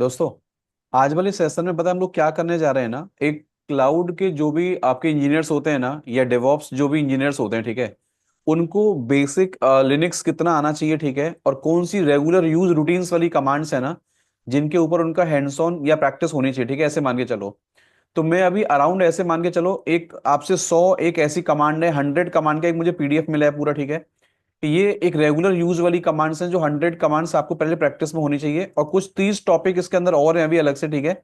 दोस्तों, आज वाले सेशन में पता है हम लोग क्या करने जा रहे हैं ना। एक क्लाउड के जो भी आपके इंजीनियर्स होते हैं ना, या डेवॉप्स जो भी इंजीनियर्स होते हैं, ठीक है, उनको बेसिक लिनक्स कितना आना चाहिए, ठीक है, और कौन सी रेगुलर यूज रूटीन्स वाली कमांड्स है ना जिनके ऊपर उनका हैंड्स ऑन या प्रैक्टिस होनी चाहिए, ठीक है, ऐसे मान के चलो। तो मैं अभी अराउंड ऐसे मान के चलो, एक आपसे 100 एक ऐसी कमांड है, 100 कमांड का एक मुझे पीडीएफ मिला है पूरा, ठीक है। ये एक रेगुलर यूज वाली कमांड्स हैं, जो 100 कमांड्स आपको पहले प्रैक्टिस में होनी चाहिए, और कुछ 30 टॉपिक इसके अंदर और हैं अभी अलग से, ठीक है।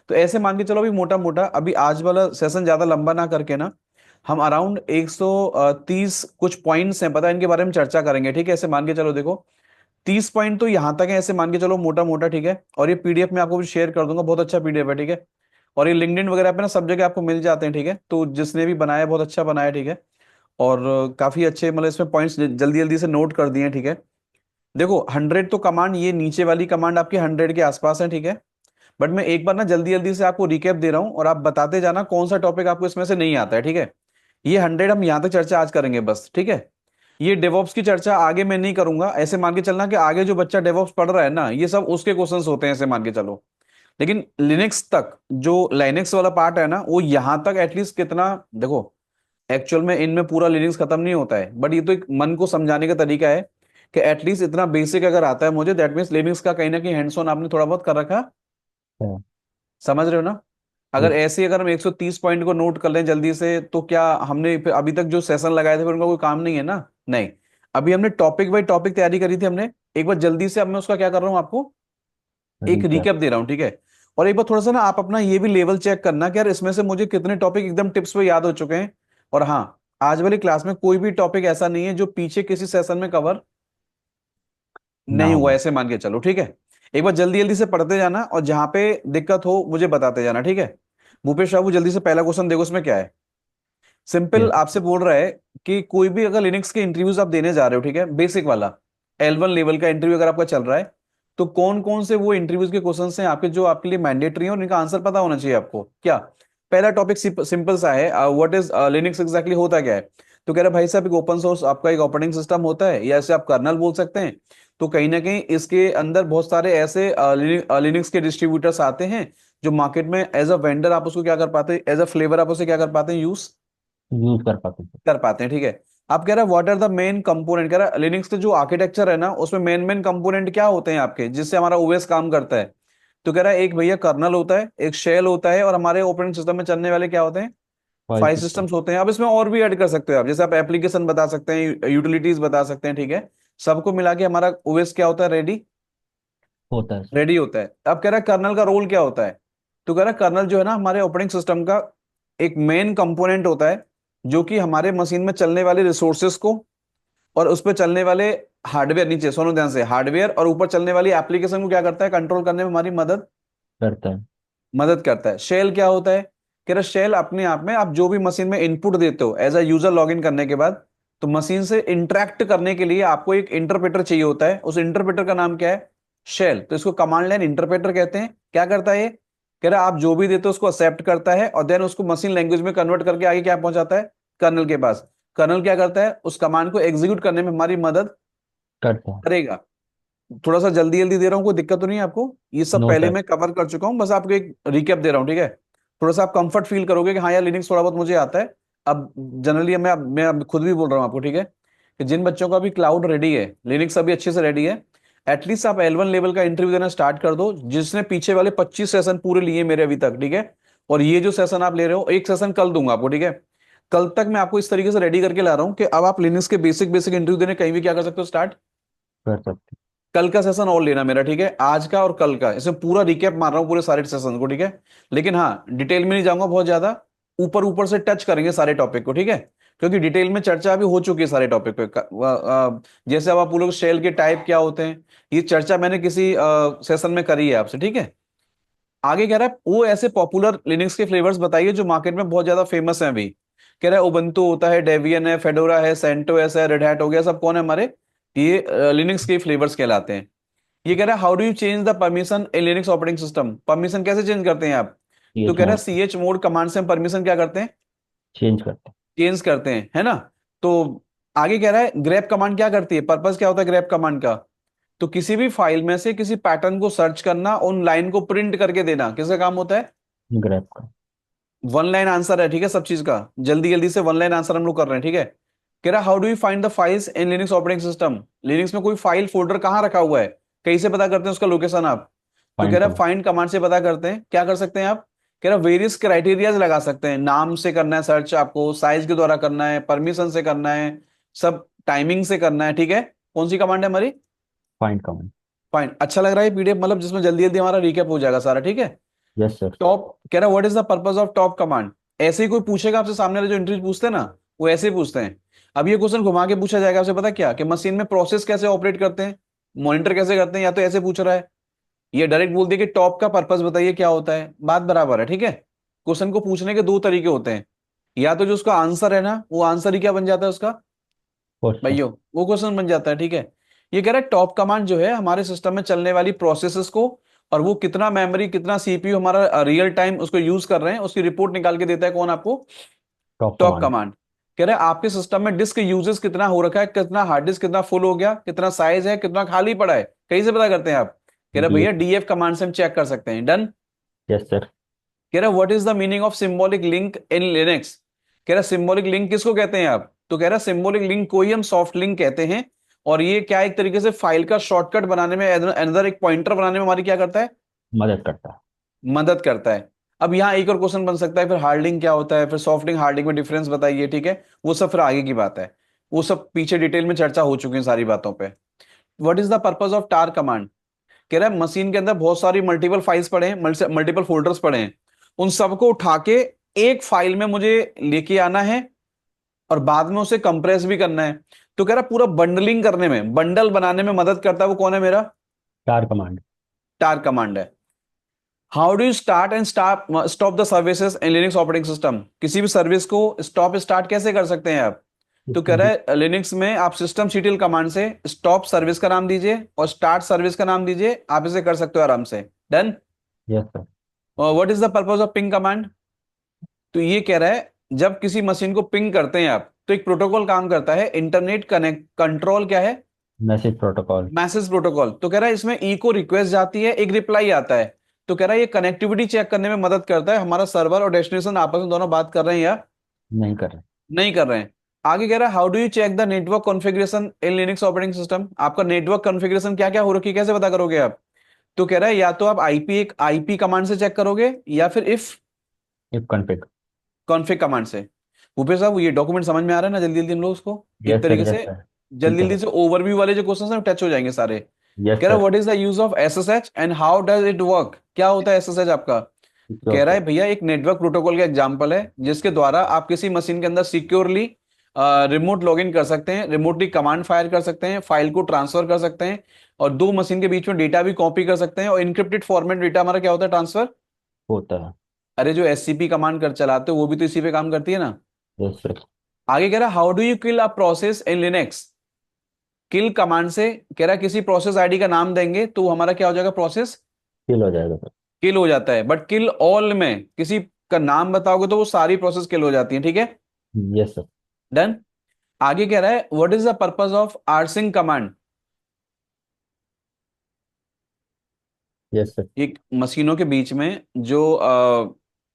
तो ऐसे मान के चलो, अभी मोटा मोटा अभी आज वाला सेशन ज्यादा लंबा ना करके ना, हम अराउंड 130 कुछ पॉइंट्स हैं, पता है, इनके बारे में चर्चा करेंगे, ठीक है। ऐसे मान के चलो, देखो 30 पॉइंट तो यहाँ तक है, ऐसे मान के चलो मोटा मोटा, ठीक है। और ये पीडीएफ में आपको भी शेयर कर दूंगा, बहुत अच्छा पीडीएफ है, ठीक है। और ये लिंक्डइन वगैरह पे ना सब जगह आपको मिल जाते हैं, ठीक है। तो जिसने भी बनाया बहुत अच्छा बनाया, ठीक है। और काफी अच्छे, मतलब इसमें पॉइंट्स जल्दी जल्दी से नोट कर दिए हैं, ठीक है। देखो 100 तो कमांड, ये नीचे वाली कमांड आपकी 100 के आसपास है, ठीक है। बट मैं एक बार ना जल्दी जल्दी से आपको रिकैप दे रहा हूं, और आप बताते जाना कौन सा टॉपिक आपको इसमें से नहीं आता है, ठीक है। ये 100 हम यहां तक चर्चा आज करेंगे बस, ठीक है। ये डेवॉप्स की चर्चा आगे मैं नहीं करूंगा, ऐसे मान के चलना कि आगे जो बच्चा डेवॉप्स पढ़ रहा है ना, ये सब उसके क्वेश्चंस होते हैं, ऐसे मान के चलो। लेकिन लिनक्स तक जो लाइनेक्स वाला पार्ट है ना, वो यहां तक एटलीस्ट कितना, देखो एक्चुअल में इनमें पूरा लिनक्स खत्म नहीं होता है, बट ये तो एक मन को समझाने का तरीका है कि एटलीस्ट इतना बेसिक अगर आता है मुझे, दैट मीन्स लिनक्स का कहीं ना कहीं हैंड्स ऑन आपने थोड़ा बहुत कर रखा। हाँ। समझ रहे हो ना। अगर यस। ऐसे ही अगर हम 130 पॉइंट को नोट कर लें जल्दी से, तो क्या हमने फिर अभी तक जो सेशन लगाए थे फिर उनका कोई काम नहीं है ना। नहीं, अभी हमने टॉपिक बाई टॉपिक तैयारी करी थी हमने। एक बार जल्दी से अब मैं उसका क्या कर रहा हूँ, आपको एक रिकैप। रिकैप दे रहा हूँ, ठीक है। और एक बार थोड़ा सा ना आप अपना ये भी लेवल चेक करना कि यार इसमें से मुझे कितने टॉपिक एकदम टिप्स पे याद हो चुके हैं। और हाँ, आज वाली क्लास में कोई भी टॉपिक ऐसा नहीं है जो पीछे किसी सेशन में कवर ना नहीं हुआ, हुआ। ऐसे मान के चलो, ठीक है। एक बार जल्दी जल्दी से पढ़ते जाना, और जहां पे दिक्कत हो मुझे बताते जाना, ठीक है। भूपेश बाबू जल्दी से पहला क्वेश्चन देखो, उसमें क्या है। Simple yes. आपसे बोल रहा है कि कोई भी अगर लिनक्स के इंटरव्यूज आप देने जा रहे हो, ठीक है, बेसिक वाला L1 लेवल का इंटरव्यू अगर आपका चल रहा है, तो कौन कौन से वो इंटरव्यूज के क्वेश्चंस हैं आपके जो आपके लिए मैंडेटरी हैं, और इनका आंसर पता होना चाहिए आपको क्या। पहला टॉपिक सिंपल सा है, व्हाट इज लिनक्स एग्जैक्टली होता क्या है। तो कह रहा है भाई साहब, एक ओपन सोर्स आपका एक ऑपरेटिंग सिस्टम होता है, या इसे आप कर्नल बोल सकते हैं। तो कहीं ना कहीं इसके अंदर बहुत सारे ऐसे लिनक्स के डिस्ट्रीब्यूटर्स आते हैं, जो मार्केट में एज अ वेंडर आप उसको क्या कर पाते हैं, एज अ फ्लेवर आप उसे क्या कर पाते हैं, यूज यूज कर पाते थे। कर पाते हैं, ठीक है। आप कह रहा है what are the main component, कह रहा है लिनक्स के जो आर्किटेक्चर है ना, उसमें मेन मेन कंपोनेंट क्या होते हैं आपके, जिससे हमारा ओएस काम करता है। तो कह रहा है एक भैया कर्नल होता है, एक शेल होता है, और हमारे ऑपरेटिंग सिस्टम में चलने वाले क्या होते हैं, फाइल फाइल सिस्टम। सिस्टम्स होते हैं। अब इसमें और भी ऐड कर सकते हो आप, जैसे आप एप्लीकेशन बता सकते हैं, यूटिलिटीज बता सकते हैं, ठीक है। सबको मिला के हमारा ओएस क्या होता है, रेडी होता है। रेडी होता है। अब कह रहा है कर्नल का रोल क्या होता है। तो कह रहा है कर्नल जो है ना, हमारे ऑपरेटिंग सिस्टम का एक मेन कंपोनेंट होता है, जो कि हमारे मशीन में चलने वाले रिसोर्सेस को, और उस पर चलने वाले हार्डवेयर, नीचे सुनो ध्यान से, हार्डवेयर और ऊपर चलने वाली एप्लीकेशन को क्या करता है, कंट्रोल करने में हमारी मदद करता है। मदद करता है। शेल क्या होता है, कह रहा शेल अपने आप में आप जो भी मशीन में इनपुट देते हो एज अ यूजर लॉगिन करने के बाद, तो मशीन से इंटरेक्ट करने के लिए आपको एक इंटरप्रेटर चाहिए होता है, उस इंटरप्रेटर का नाम क्या है, शेल। तो इसको कमांड लाइन इंटरप्रेटर कहते हैं। क्या करता है ये, कह रहा आप जो भी देते हो उसको एक्सेप्ट करता है, और देन उसको मशीन लैंग्वेज में कन्वर्ट करके आगे क्या पहुंचाता है, कर्नल के पास। कर्नल क्या करता है, उस कमांड को एग्जीक्यूट करने में हमारी मदद करता है। करेगा। थोड़ा सा जल्दी जल्दी दे रहा हूँ, कोई दिक्कत तो नहीं है आपको, ये सब नो पहले टच। मैं कवर कर चुका हूँ, बस आपको एक रिकैप दे रहा हूँ, ठीक है। थोड़ा सा आप कंफर्ट फील करोगे कि हाँ यार लिनक्स थोड़ा बहुत मुझे आता है। अब जनरली मैं अब खुद भी बोल रहा हूँ आपको, ठीक है, कि जिन बच्चों का भी क्लाउड रेडी है, लिनक्स अभी अच्छे से रेडी है, एटलीस्ट आप L1 लेवल का इंटरव्यू देना स्टार्ट कर दो, जिसने पीछे वाले 25 सेशन पूरे लिए मेरे अभी तक, ठीक है। और ये जो सेशन आप ले रहे हो, एक सेशन कल दूंगा आपको, ठीक है। कल तक मैं आपको इस तरीके से रेडी करके ला रहा हूँ कि अब आप लिनक्स के बेसिक बेसिक इंटरव्यू देने कहीं भी क्या कर सकते हो, स्टार्ट। कर सकते। कल का सेशन और लेना मेरा, ठीक है, आज का और कल का, इसमें पूरा रिकैप मार रहा हूँ पूरे सारे सेशन को, ठीक है। लेकिन हाँ, डिटेल में नहीं जाऊंगा बहुत ज्यादा, ऊपर ऊपर से टच करेंगे सारे टॉपिक को, ठीक है। क्योंकि डिटेल में चर्चा अभी हो चुकी है सारे टॉपिक पे। जैसे अब आप बोलोगे शेल के टाइप क्या होते हैं, ये चर्चा मैंने किसी सेशन में करी है आपसे, ठीक है। आगे कह रहा है वो ऐसे पॉपुलर लिनक्स के फ्लेवर्स बताइए जो मार्केट में बहुत ज्यादा फेमस हैं अभी। कह रहा है उबंटू होता है, डेवियन है, फेडोरा है, सेंटोस है, रेड हैट हो गया, सब कौन है हमारे, ये लिनक्स के फ्लेवर्स कहलाते हैं। ये कह रहा है how do you change the permission in Linux operating system, permission कैसे चेंज करते हैं आप। सी तो एच कह रहा है mod. C H mod command से हम परमिशन क्या करते हैं, चेंज करते चेंज करते हैं, है ना। तो आगे कह रहा है ग्रेप कमांड क्या करती है, पर्पस क्या होता है ग्रेप कमांड का। तो किसी भी फाइल में से किसी पैटर्न को सर्च करना, उन लाइन को प्रिंट करके देना, किसका काम होता है? ग्रेप का। वन लाइन आंसर है, ठीक है, सब चीज का। जल्दी जल्दी से वन लाइन आंसर हम लोग कर रहे हैं, ठीक है। कह रहा how do you find the files in Linux operating system? Linux में कोई फाइल फोल्डर कहाँ रखा हुआ है, कैसे पता करते हैं उसका लोकेशन आप? तो कह फाइंड रहा कमांड। फाइंड कमांड से पता करते हैं। क्या कर सकते हैं आप? कह रहा वेरियस क्राइटेरियाज लगा सकते हैं, नाम से करना है सर्च आपको, साइज के द्वारा करना है, परमिशन से करना है, सब टाइमिंग से करना है, ठीक है। कौन सी कमांड है हमारी? Find command. फाइन। अच्छा लग रहा है पीडीएफ, मतलब जिसमें जल्दी जल्दी हमारा रिकैप हो जाएगा सारा, ठीक है। Yes sir. टॉप कह रहा what is the purpose of top command? ऐसे ही कोई पूछेगा आपसे, सामने वाले जो इंटरव्यू पूछते हैं ना, वो ऐसे ही पूछते हैं। अब ये क्वेश्चन घुमा के पूछा जाएगा आपसे, पता क्या, कि मशीन में प्रोसेस कैसे ऑपरेट करते हैं, मॉनिटर कैसे करते हैं, या तो ऐसे पूछ रहा है, ये डायरेक्ट बोल दिया कि टॉप का पर्पस बताइए क्या होता है, बात बराबर है, ठीक है। क्वेश्चन को पूछने के दो तरीके होते हैं, या तो जो उसका आंसर है ना, वो आंसर ही क्या बन जाता है उसका, क्वेश्चन। भाइयों, वो क्वेश्चन बन जाता है, ठीक है। ये कह रहा है टॉप कमांड जो है हमारे सिस्टम में चलने वाली प्रोसेसेस को, और वो कितना मेमोरी कितना सीपीयू हमारा रियल टाइम उसको यूज कर रहे हैं, उसकी रिपोर्ट निकाल के देता है कौन आपको? Top top command. कमांड। कह रहे हैं आपके सिस्टम में डिस्क यूजेस कितना हो रखा है, कितना हार्ड डिस्क कितना फुल हो गया, कितना साइज है, कितना खाली पड़ा है, कहीं से पता करते हैं आप? कह रहे डी। भैया डीएफ कमांड से हम चेक कर सकते हैं, डन। Yes sir. कह रहा what is the meaning of symbolic link in Linux? कह रहा सिंबॉलिक लिंक किसको कहते हैं आप? तो कह रहा सिंबॉलिक लिंक को ही हम सॉफ्ट लिंक कहते हैं। और ये क्या, एक तरीके से फाइल का शॉर्टकट बनाने में, अनदर एक पॉइंटर बनाने में हमारी क्या करता है? मदद करता मदद करता है। अब यहाँ एक और क्वेश्चन बन सकता है, फिर हार्ड लिंक क्या होता है, फिर सॉफ्ट लिंक हार्ड लिंक में डिफरेंस बताइए, ठीक है। वो सब फिर आगे की बात है, वो सब पीछे डिटेल में चर्चा हो चुकी है सारी बातों पे। What is the purpose of tar command? कह रहा है मशीन के अंदर बहुत सारी मल्टीपल फाइल्स पड़े हैं, मल्टीपल फोल्डर्स पड़े हैं, उन सबको उठा के एक फाइल में मुझे लेके आना है, और बाद में उसे कंप्रेस भी करना है। तो कह रहा पूरा बंडलिंग करने में, बंडल बनाने में मदद करता है, वो कौन है मेरा? है। टार कमांड। टार कमांड है। How do you start and stop the services in Linux operating system? किसी भी सर्विस को स्टॉप स्टार्ट कैसे कर सकते हैं आप? तो कह रहा है लिनक्स में आप सिस्टम सीटीएल कमांड से स्टॉप सर्विस का नाम दीजिए और स्टार्ट सर्विस का नाम दीजिए, आप इसे कर सकते हो आराम से, done. Yes sir. What is the purpose of ping command? तो ये कह रहा है जब किसी मशीन को पिंग करते हैं आप, तो एक प्रोटोकॉल काम करता है, इंटरनेट कनेक्ट कंट्रोल, क्या है? Message protocol. Message protocol. तो कह रहा है इसमें ई को रिक्वेस्ट जाती है, एक रिप्लाई आता है। तो कह रहा है ये कनेक्टिविटी चेक करने में मदद करता है, हमारा सर्वर और डेस्टिनेशन आपस में दोनों बात कर रहे हैं या नहीं कर रहे। नहीं कर रहे हैं। आगे कह रहा है how do you check the network configuration in Linux operating system? आपका नेटवर्क कॉन्फ़िगरेशन क्या क्या हो रखी है, कैसे पता करोगे आप? तो कह रहा है या तो आप आईपी, एक आईपी कमांड से चेक करोगे, या फिर if if config. Config command से। भूपेश साहब ये डॉक्यूमेंट समझ में आ रहा है ना, जल्दी जल्दी हम लोग उसको एक यस सर, तरीके यस से, सर। ठीक जल्दी है जल्दी सर। से ओवरव्यू वाले जो क्वेश्चन है टच हो जाएंगे सारे। यस कह रहा है sir. What is the use of SSH and how does it work? क्या होता है एसएसएच आपका? सिक्योर कह रहा सर। है भैया एक नेटवर्क प्रोटोकॉल का एग्जांपल है, जिसके द्वारा आप किसी मशीन के अंदर सिक्योरली रिमोट लॉगिन कर सकते हैं, रिमोटली कमांड फायर कर सकते हैं, फाइल को ट्रांसफर कर सकते हैं, और दो मशीन के बीच में डेटा भी कॉपी कर सकते हैं, और इनक्रिप्टेड फॉर्मेट डेटा हमारा क्या होता है, ट्रांसफर। होता है। अरे जो एससीपी कमांड कर चलाते हो वो भी तो इसी पे काम करती है ना। Yes sir. आगे कह रहा है how do you kill a process in Linux? Kill command से कह रहा है किसी प्रोसेस आईडी का नाम देंगे तो वो हमारा क्या हो जाएगा, प्रोसेस किल हो जाएगा सर। किल हो जाता है। बट किल ऑल में किसी का नाम बताओगे तो वो सारी प्रोसेस किल हो जाती है, ठीक है, यस सर। डन। आगे कह रहा है what is the purpose of rsync command? Yes sir. एक मशीनों के बीच में जो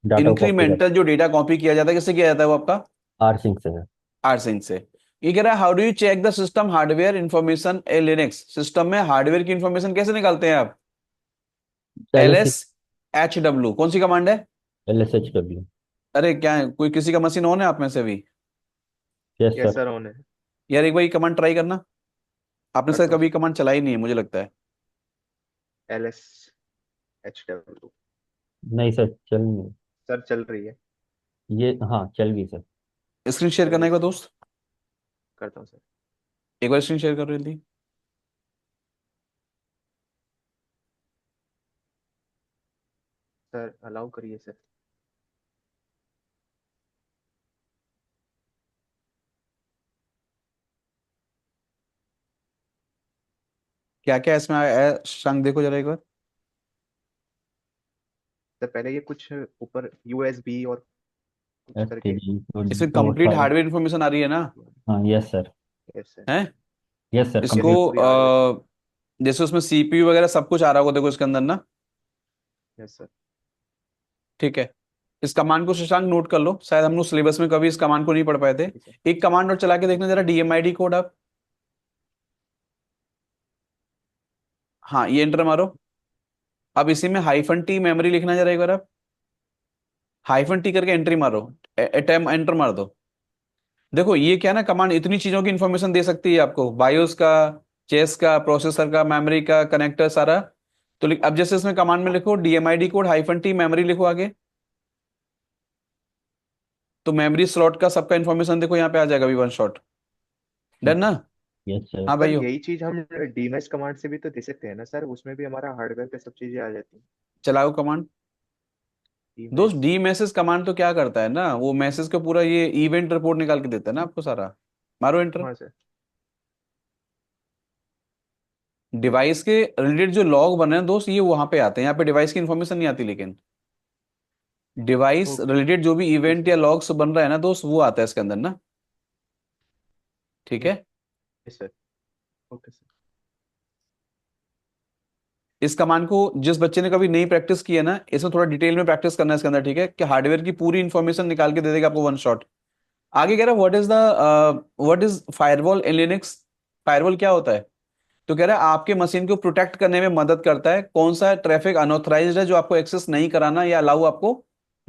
डाटा को कॉपी कर। इंक्रीमेंटल जो डेटा कॉपी किया जाता है, किससे किया जाता है वो आपका? आर सिंक से सर। आरसिंग से। ये कह रहा है how do you check the system hardware information a Linux? System में हार्डवेयर की इंफॉर्मेशन कैसे निकालते हैं आप? L L S. S H W कौन सी कमांड है? LSHW। अरे क्या है, कोई किसी का मशीन ऑन है आप में से भी? Yes yes sir. Sir, on है। यार एक बार ये कमांड ट्राई करना, आपने शायद करता हूँ कभी सर। कमांड चलाई नहीं है मुझे लगता है। LSHW। नहीं सर, चल नहीं। सर चल रही है। ये हाँ, चल गई सर। स्क्रीन शेयर चल करना गई एक बार सर। दोस्त, करता हूँ सर। एक बार स्क्रीन शेयर कर रही थी। सर अलाउ करिए सर। क्या क्या इसमें आया है शंक, देखो जरा एक बार। सर पहले ये कुछ ऊपर USB और कुछ एस टी करके। जी इसमें बहुत कंप्लीट सारे। हार्डवेयर इंफॉर्मेशन आ रही है ना? हाँ यस सर। Yes sir. है यस सर, यस इसको सर, पूरी हार्डवेयर की। जैसे उसमें सीपीयू वगैरह सब कुछ आ रहा होगा देखो इसके अंदर ना। Yes sir. ठीक है, इस कमांड को शशांक नोट कर लो, शायद हम लोग सिलेबस में कभी इस कमांड को नहीं पढ़ पाए थे। ठीक है। एक कमांड और चला के देखना जरा, डीएमआईडी कोड आप। हाँ, ये एंटर मारो। अब इसी में हाइफन टी मेमोरी लिखना जरा एक बार आप, हाइफन टी करके एंट्री मारो, एटम एंटर मार दो। देखो ये क्या ना, कमांड इतनी चीजों की इंफॉर्मेशन दे सकती है आपको, बायोस का, चेस का, प्रोसेसर का, मेमोरी का, कनेक्टर सारा। तो अब जैसे इसमें कमांड में लिखो डीएमआईडी कोड हाइफन टी मेमोरी लिखो आगे, तो मेमोरी स्लॉट का सबका इंफॉर्मेशन देखो यहाँ पे आ जाएगा अभी वन शॉट। डन ठीक ना? है। Yes sir. हाँ सर भाइयों, यही चीज हम डीएमएस कमांड से भी तो दे सकते हैं ना सर, उसमें भी हमारा हार्डवेयर पे सब चीजें आ जाती हैं। चलाओ कमांड। दोस्त, डीएमएस। डी मैसेज कमांड तो क्या करता है ना, वो मैसेज का पूरा ये इवेंट रिपोर्ट निकाल के देता है ना आपको सारा। मारो एंटर। हाँ सर। डिवाइस के रिलेटेड जो लॉग बने हैं दोस्त, ये वहां पे आते हैं, यहाँ पे डिवाइस की इंफॉर्मेशन नहीं आती, लेकिन डिवाइस ओके रिलेटेड जो भी इवेंट सर। या लॉग्स बन रहा है ना दोस्त, वो आता है इसके अंदर ना। ठीक है, यस सर। Okay sir. इस कमांड को जिस बच्चे ने कभी नहीं प्रैक्टिस की है ना, इसमें थोड़ा डिटेल में प्रैक्टिस करना है इसके अंदर। ठीक है, कि हार्डवेयर की पूरी इंफॉर्मेशन निकाल के दे देगा आपको वन शॉट। आगे कह रहा है what is firewall in Linux. Firewall क्या होता है? तो कह रहा है आपके मशीन को प्रोटेक्ट करने में मदद करता है, कौन सा ट्रैफिक अनऑथराइज्ड है जो आपको एक्सेस नहीं कराना या अलाउ आपको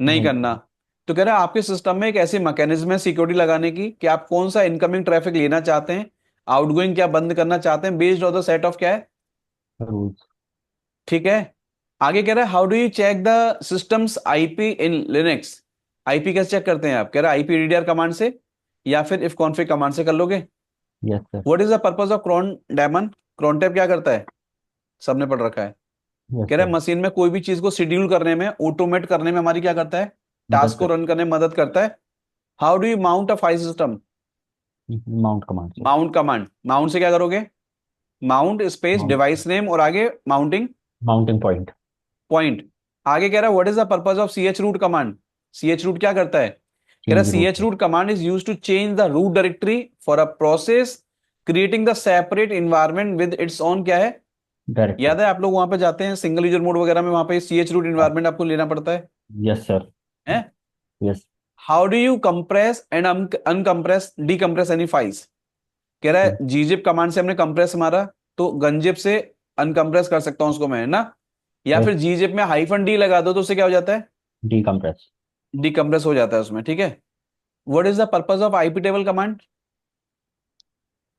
नहीं नहीं करना। सर। तो कह रहा है आपके सिस्टम में एक ऐसी मैकेनिज्म है सिक्योरिटी लगाने की कि आप कौन सा इनकमिंग ट्रैफिक लेना चाहते हैं, आउटगोइंग क्या बंद करना चाहते हैं, based on the set of क्या है। रूल्स। ठीक है, आगे कह रहा है how do you check the systems IP in Linux. IP कैसे चेक करते हैं आप? कह रहा है आईपी कमांड से या फिर इफ कॉन्फिग कमांड से कर लोगे। Yes sir. What is the purpose of cron daemon? cron tab क्या करता है? सबने पढ़ रखा है। यस कह रहा है सर। मशीन में कोई भी चीज को शेड्यूल करने में, ऑटोमेट करने में हमारी क्या करता है, मदद टास्क को कर। रन करने में मदद करता है। How do you mount a file system? Mount command sir. Mount command. Mount से क्या करोगे? Mount space mount. Device name और आगे माउंटिंग माउंटिंग पॉइंट। पॉइंट। आगे कह रहा है what is the purpose of C H root command. C H root क्या करता है? कह रहा है change C root H sir. Root command is use to change the root directory for a process creating the separate environment with its own क्या है। Directory. याद है आप लोग वहां पे जाते हैं सिंगल यूजर मोड वगैरह में, वहां पे सी एच रूट इन्वायरमेंट आपको लेना पड़ता यस सर। है। Yes. How do you compress and uncompress decompress any files. कह रहा है gzip कमांड से हमने कंप्रेस मारा, तो गनजिप से अनकंप्रेस कर सकता हूं उसको मैं, है ना। या यस। फिर gzip में हाइफन डी लगा दो तो उससे क्या हो जाता है, डीकम्प्रेस। डीकंप्रेस हो जाता है उसमें। ठीक है, what is the purpose of IP table command.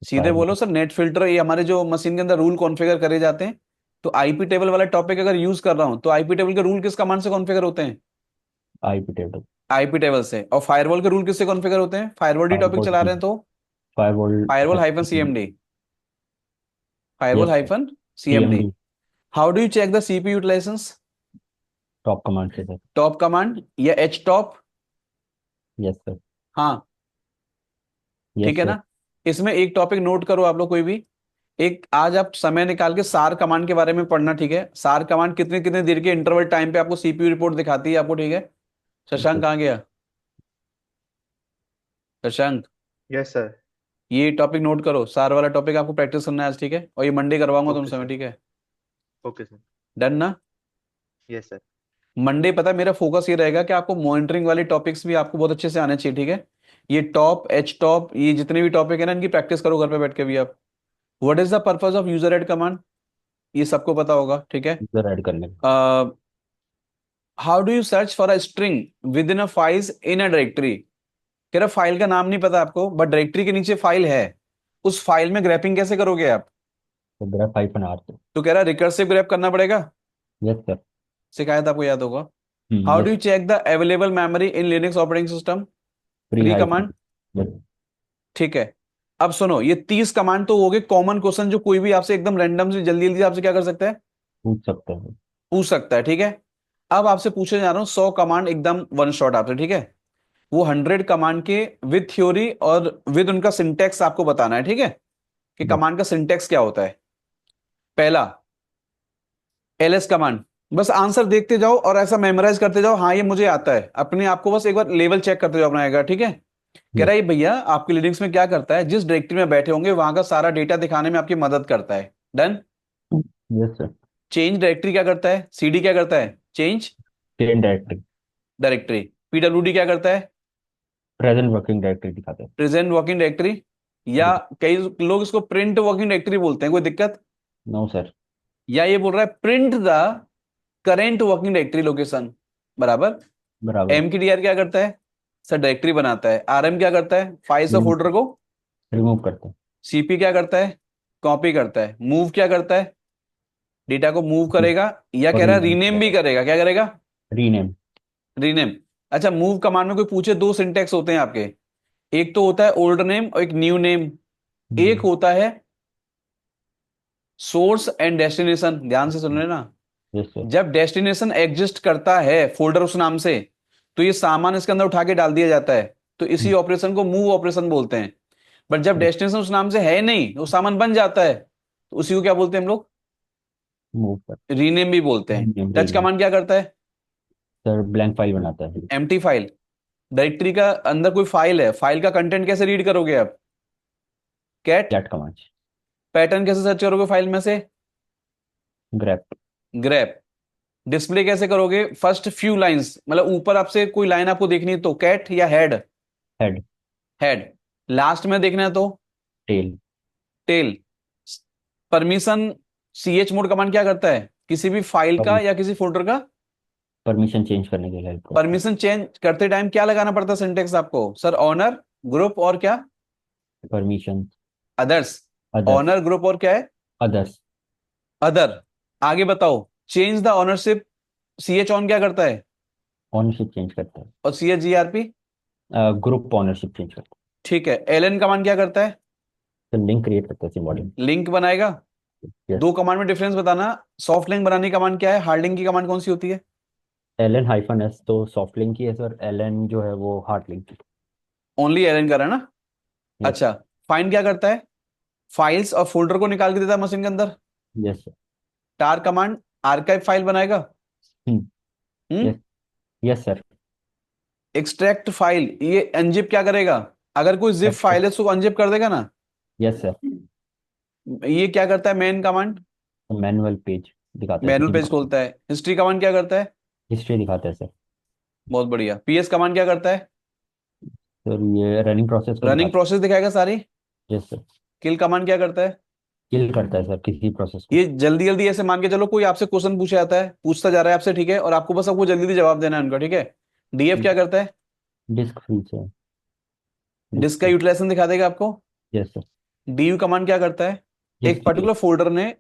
सीधे बोलो फायरवॉल। सर, नेट फिल्टर ये हमारे जो मशीन के अंदर रूल कॉन्फ़िगर करे जाते हैं। तो आईपी टेबल वाला टॉपिक अगर यूज कर रहा हूं, तो आईपी टेबल के रूल किस कमांड से कॉन्फ़िगर होते हैं? IP table. आईपी टेबल से। और फायरवॉल के रूल किससे कॉन्फ़िगर होते हैं? फायरवॉल डी टॉपिक फायरवॉल चला की। रहे हैं तो firewall. Firewall hyphen CMD, firewall yes sir. Hyphen CMD. CMD. How do you check the CPU utilisations? Top command से सर। टॉप कमांड या एच टॉप। Yes sir. हाँ, ठीक यस है सर। ना। इसमें एक टॉपिक नोट करो आप लोग कोई भी, एक आज आप समय निकाल के सार कमांड के बारे में पढ़ना। ठीक है, सार कमांड कितने कितने देर के इंटरवल टाइम पे आपको सीपीयू रिपोर्ट दिखाती है आपको। ठीक है, शशांक कहाँ गया? Shashank, yes sir. ये टॉपिक नोट करो, सार वाला टॉपिक आपको प्रैक्टिस करना है आज। ठीक है, और ये मंडे करवाऊंगा ओके तुमसे मैं। सर। ठीक है, ओके सर। डन ना। Yes sir. मंडे पता है मेरा फोकस ये रहेगा कि आपको मॉनिटरिंग वाले टॉपिक्स भी आपको बहुत अच्छे से आने चाहिए। ठीक है, ये टॉप एच टॉप ये जितने भी टॉपिक है ना, इनकी प्रैक्टिस करो घर पे बैठ के भी आप। What is the purpose of user add command, ये सबको पता होगा। ठीक है, यूजर ऐड करने का। How do you search for a string with in a files in a directory. कह रहा फाइल का नाम नहीं पता आपको, बट डायरेक्टरी के नीचे फाइल है, उस फाइल में ग्रैपिंग कैसे करोगे आप? तो ग्राफ हाइफन आर से। तो कह रहा रिकर्सिव ग्रैप करना पड़ेगा, यस सर। शिकायत आपको याद होगा। How do yes. You check the available memory in Linux operating system. Free free hyphen. Command. Yes. ठीक है, अब सुनो, ये 30 कमांड तो हो गए कॉमन क्वेश्चन जो कोई भी आपसे एकदम रैंडम से जल्दी जल्दी आपसे क्या कर सकता है, पूछ सकते हैं। पूछ सकता है। ठीक है, अब आपसे पूछने जा रहा हूं 100 कमांड एकदम वन शॉट आपसे। ठीक है, वो 100 कमांड के विद थ्योरी और विद उनका सिंटेक्स आपको बताना है। ठीक है, कि यस। कमांड का सिंटेक्स क्या होता है। पहला, एलएस कमांड। बस आंसर देखते जाओ और ऐसा मेमोराइज करते जाओ, हाँ ये मुझे आता है, अपने आप को बस एक बार लेवल चेक करते जाओ अपना आएगा। ठीक है, कह रहा यस। है भैया आपके लिनक्स में क्या करता है, जिस डायरेक्टरी में बैठे होंगे वहां का सारा डेटा दिखाने में आपकी मदद करता है। Done. Yes sir. Change directory क्या करता है? सीडी क्या करता है? Change chain directory. Directory. PWD क्या करता है? प्रेजेंट वर्किंग डायरेक्टरी दिखाते हैं। Present working directory. या दिखा। कई लोग इसको प्रिंट वर्किंग डायरेक्टरी बोलते हैं, कोई दिक्कत? No sir. या ये बोल रहा है print the current working directory location, बराबर। बराबर। एम की डी आर क्या करता है? सर डायरेक्टरी बनाता है। आर एम क्या करता है? फाइल्स और फोल्डर को। रिमूव करते हैं। सीपी क्या करता है? कॉपी करता है। मूव क्या करता है? डेटा को मूव करेगा। या और कह रहा है रीनेम रीनेम भी करेगा। करेगा, क्या करेगा? रीनेम। रीनेम। अच्छा, मूव कमांड में कोई पूछे, दो सिंटेक्स होते हैं आपके। एक तो होता है ओल्ड नेम और एक न्यू नेम। एक होता है सोर्स एंड डेस्टिनेशन, ध्यान से सुन लेना। Yes sir. जब डेस्टिनेशन एग्जिस्ट करता है फोल्डर उस नाम से, तो ये सामान इसके अंदर उठा के डाल दिया जाता है, तो इसी ऑपरेशन को मूव ऑपरेशन बोलते हैं। बट जब डेस्टिनेशन उस नाम से है नहीं, वो सामान बन जाता है, तो उसी को क्या बोलते हैं हम लोग? मूव कर। रीनेम भी बोलते हैं। Rename touch rename. कमांड क्या करता है? सर ब्लैंक फाइल बनाता है। Empty file. डायरेक्टरी का अंदर कोई फाइल है, फाइल का कंटेंट कैसे रीड करोगे आप? कैट। Cat command. पैटर्न कैसे सर्च करोगे फाइल में से? ग्रैप। ग्रेप। डिस्प्ले कैसे करोगे? फर्स्ट फ्यू लाइंस, मतलब ऊपर आपसे कोई लाइन आपको देखनी है तो कैट या हेड? हेड। हेड। लास्ट में देखना है तो tail. Tail. Permission. C H mod command क्या करता है? किसी भी फाइल का या किसी फोल्डर का परमिशन चेंज करने के लिए हेल्प करता है। परमिशन चेंज करते टाइम क्या लगाना पड़ता है सिंटेक्स आपको? सर ऑनर, ग्रुप और क्या? Permission. Others. Others. Owner, group और क्या है? अदर्स। अदर। आगे बताओ। Change the ownership. C H own क्या करता है? ओनरशिप चेंज करता और सीएच जीआरपी? है। ग्रुप ओनरशिप चेंज करता ठीक है। एलएन कमांड क्या करता है? है। तो लिंक क्रिएट करता है सिंबॉलिक। लिंक बनाएगा। यस। दो कमांड में डिफरेंस बताना। सॉफ्ट लिंक बनाने की कमांड क्या है? हार्ड लिंक की कमांड कौन सी होती है? एल एन हाइफन एस तो सॉफ्ट लिंक की है सर। एल एन जो है वो हार्ड लिंक की। ओनली एलएन कर रहा है ना? यस। अच्छा। फाइंड क्या करता है? फाइल्स और फोल्डर को निकाल के देता है मशीन के अंदर। Yes sir. Tar command archive file बनाएगा। Hmm. Yes. Yes sir. Extract file, ये अनजिप क्या करेगा? अगर कोई जिप फाइल है तो उसको अनजिप कर देगा ना। Yes sir. ये क्या करता है? मेन कमांड मैनुअल पेज दिखाता है मैनुअल किसी पेज खोलता है। हिस्ट्री कमांड क्या करता है? हिस्ट्री दिखाता है सर। बहुत बढ़िया। पीएस कमांड क्या करता है? सर ये रनिंग प्रोसेस को रनिंग दिखाता प्रोसेस दिखाएगा सारी। है। Yes sir. किल कमांड क्या करता है? किल करता है सर किसी प्रोसेस को। ये जल्दी जल्दी ऐसे मान के चलो, कोई आपसे क्वेश्चन पूछा जाता है, पूछता जा रहा है आपसे, ठीक है, और आपको बस आपको जल्दी जल्दी जवाब देना है उनका, ठीक है। डीएफ क्या करता है? डिस्क फ्री से। डिस्क डिस्क का फ्री। यूटिलाइजेशन दिखा देगा आपको। Yes sir. डीयू कमांड क्या करता है? एक हिस्ट्री। पर्टिकुलर फोल्डर ने,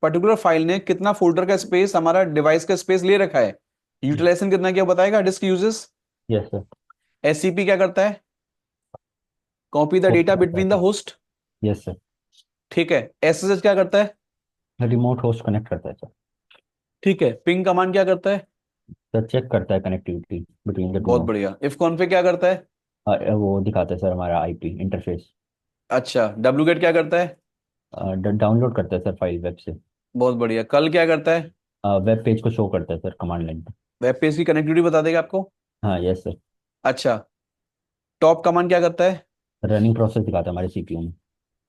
पर्टिकुलर फाइल ने कितना फोल्डर का स्पेस, हमारा डिवाइस का स्पेस ले रखा है, यूटिलाइजेशन कितना क्या बताएगा disk usage. Yes sir. S C P क्या करता है? कॉपी द होस्ट डेटा करता है between the sir. Host. Yes sir. ठीक है। एसएसएच क्या करता है? रिमोट होस्ट कनेक्ट करता है सर। ठीक है। पिंग कमांड क्या करता है? सर चेक करता है कनेक्टिविटी बिटवीन द टू बहुत नोड। बढ़िया। इफ कॉन्फिग क्या करता है? वो दिखाता है सर हमारा आईपी इंटरफेस। अच्छा। डब्ल्यूगेट क्या करता है? डाउनलोड करता है सर फाइल वेब से। बहुत बढ़िया। कल क्या करता है? वेब पेज को शो करता है सर कमांड लाइन पे। वेब पेज की कनेक्टिविटी बता देगा आपको। हाँ यस सर। अच्छा। टॉप कमांड क्या करता है? रनिंग प्रोसेस दिखाता है हमारे सीपीयू में।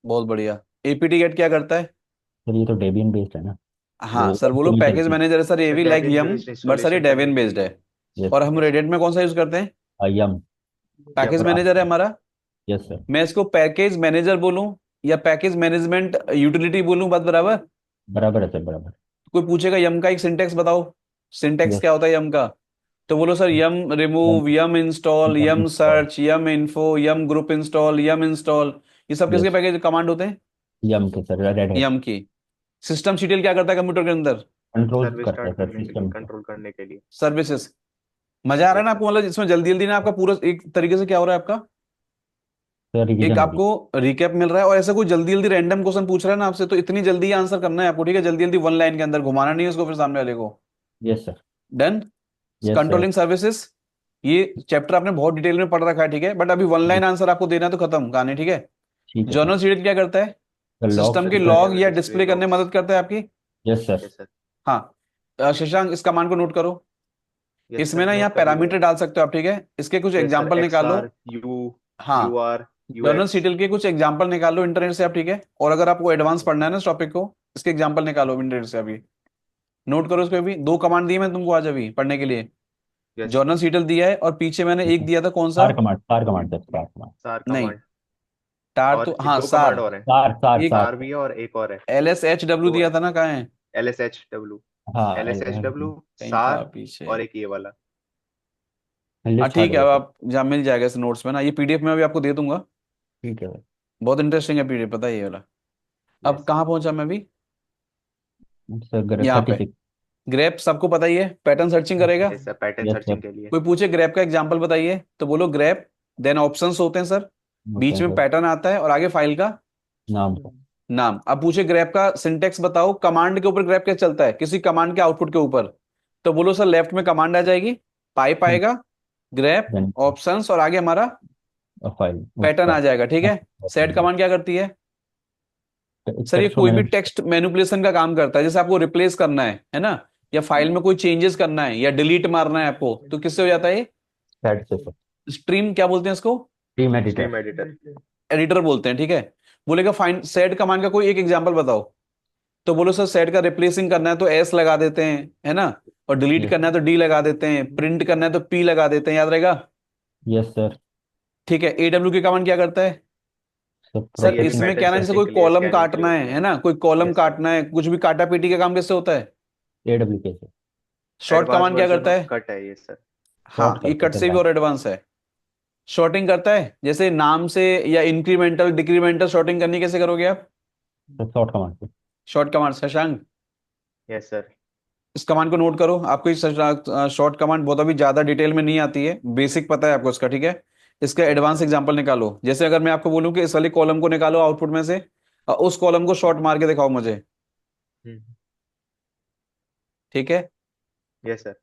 बहुत बढ़िया। एपीटी गेट क्या करता है? सर ये तो डेबियन बेस्ड है ना। हाँ वो सर, वो तो लोग नहीं पैकेज चलती। मैनेजर है सर, ये सर भी like Debian yum. Based but sir ये इंस्टॉलेशन डेबियन करने के बेस्ड है। लिए। यस और सर। हम रेडियट में कौन सा यूज करते हैं? यम। पैकेज और मैनेजर है हमारा। Yes sir. मैं इसको पैकेज मैनेजर बोलूं या पैकेज मैनेजमेंट यूटिलिटी बोलूं, बात बराबर? बराबर है सर बराबर। कोई पूछेगा यम का एक सिंटेक्स बताओ, सिंटेक्स यस। क्या होता है यम का, तो बोलो सर यम यम। रिमूव, यम इंस्टॉल, यम यम इंस्टॉल। सर्च, यम इन्फो, यम ग्रुप इंस्टॉल, यम इंस्टॉल। ये सब किसके यस। पैकेज कमांड होते हैं? यम के सर रेड हैट। यम की। सिस्टम सीटियल क्या करता है कंप्यूटर के अंदर? कंट्रोल सर्विस करता है स्टार्ट सर करने के लिए, सिस्टम को। कंट्रोल करने के लिए। सर्विसेज। मजा आ रहा है ना यस सर। आपको? मतलब इसमें जल्दी जल्दी ना आपका पूरा एक तरीके से क्या हो रहा है आपका, सर एक रिवीजन हो रही आपको रिकैप मिल रहा है, और ऐसा कोई जल्दी जल्दी रैंडम क्वेश्चन पूछ रहा है ना आपसे, तो इतनी जल्दी आंसर करना है आपको, ठीक है, जल्दी जल्दी वन लाइन के अंदर घुमाना नहीं है उसको फिर सामने वाले को। है। Yes sir. Done. Yes sir. Controlling services. ये चैप्टर आपने बहुत डिटेल में पढ़ रखा है, ठीक है, बट अभी वन लाइन आंसर आपको देना है तो खत्म कहानी, ठीक है। ठीक है सर। जर्नल सीरियल क्या करता है? लॉग्स सिस्टम के डिस्प्ले। लॉग जनरल या डिस्प्ले डिस्प्ले करने में लॉग्स। मदद करता है आपकी। Yes sir. Yes sir. हाँ। शशांक इस कमांड को नोट करो। यस इसमें सर, ना यहाँ नोट कर लिया पैरामीटर मैंने। डाल सकते हो आप, ठीक है, इसके कुछ यस सर, एग्जांपल एक्स निकालो। आर यू, हाँ। U R, U journal X. Serial के कुछ एग्जांपल निकालो इंटरनेट से आप, ठीक है, और अगर आपको एडवांस पढ़ना है ना इस टॉपिक को, इसके एग्जांपल निकालो विंडोज से अभी। नोट करो इसको, अभी दो कमांड दिए मैंने तुमको आज अभी पढ़ने के लिए। यस। जर्नल सीटल दिया है और पीछे मैंने एक दिया था कौन सा? Star command sir, star command. सार नहीं, कमांड। टार और तो हाँ दो कमांड सार। और हैं। सार सार एक सार सार भी है और एक और है। LSHW दो दिया है। था ना, कहाँ है? L S H W. हाँ, एल एस एच डब्ल्यू। कहीं था सार। पीछे। और एक ये वाला। हाँ लिस्ट ठीक है, अब हार्डवेयर सर। आप जहाँ मिल जाएगा इस नोट्स में ना, ये PDF में अभी आपको दे दूंगा। ठीक है सर। बहुत इंटरेस्टिंग है PDF, पता है ये वाला। अब यस सर। कहाँ पहुंचा मैं अभी? सर यहाँ पे 36। ग्रेप सबको पता ही है, पैटर्न सर्चिंग करेगा। Yes sir, pattern yes sir. Searching के लिए। कोई पूछे ग्रेप का एग्जांपल बताइए तो बोलो ग्रेप, देन ऑप्शंस होते हैं सर, होते बीच हैं में सर। पैटर्न आता है और आगे फाइल का नाम सर। नाम। अब पूछे ग्रेप का सिंटेक्स बताओ, कमांड के ऊपर ग्रेप क्या चलता है, किसी कमांड के आउटपुट के ऊपर। तो बोलो सर लेफ्ट में कमांड आ जाएगी, पाइप आएगा, ग्रेप, देन ऑप्शंस और आगे हमारा फाइल पैटर्न उसका। आ जाएगा, ठीक है। सेट कमांड क्या करती है? सर ये टेक्स्ट को कोई भी मैंने टेक्स्ट मैनिपुलेशन का काम करता है, जैसे आपको रिप्लेस करना है ना, या फाइल में कोई चेंजेस करना है या डिलीट मारना है आपको, तो किससे हो जाता है ये? सेट से सर। स्ट्रीम क्या बोलते हैं इसको? Team editor. Stream editor. Editor बोलते हैं, ठीक है। बोलेगा फाइंड सेट कमांड का कोई एक एग्जांपल बताओ, तो बोलो सर सेट का रिप्लेसिंग करना है तो S लगा देते हैं, है ना। और डिलीट यस। करना है तो D लगा देते हैं, प्रिंट करना है तो P लगा देते हैं, याद रहेगा। Yes sir. ठीक है, AW की कमांड क्या करता है? सर सर सर ये भी इसमें प्रोसेसिंग। पैटर्न क्या ना, जैसे सर्चिंग कोई के लिए, कॉलम स्कैनिंग के लिए काटना होती है है। ना, कोई कॉलम यस सर। काटना है, कुछ भी काटा पीटी का काम किससे होता है? AW के सर। शॉर्ट एडवांस कमांड क्या वर्जन करता ऑफ है? कट है ये सर। हाँ, शॉर्ट ये करते कट सर से भी लाइन। और एडवांस है। शॉर्टिंग करता है, जैसे नाम से या इंक्रीमेंटल डिक्रीमेंटल शॉर्टिंग करोगे आप? सर शॉर्ट कमांड से। Short command Shashank, yes sir. इस कमांड को नोट करो, आपको इस शॉर्ट कमांड बहुत अभी ज्यादा डिटेल में नहीं आती है, बेसिक पता है आपको इसका, ठीक है। इसका यस एडवांस सर। एग्जांपल निकालो, जैसे अगर मैं आपको बोलूं कि इस वाले कॉलम को निकालो आउटपुट में से, उस कॉलम को शॉर्ट मार के दिखाओ मुझे, हम्म। ठीक है। Yes sir.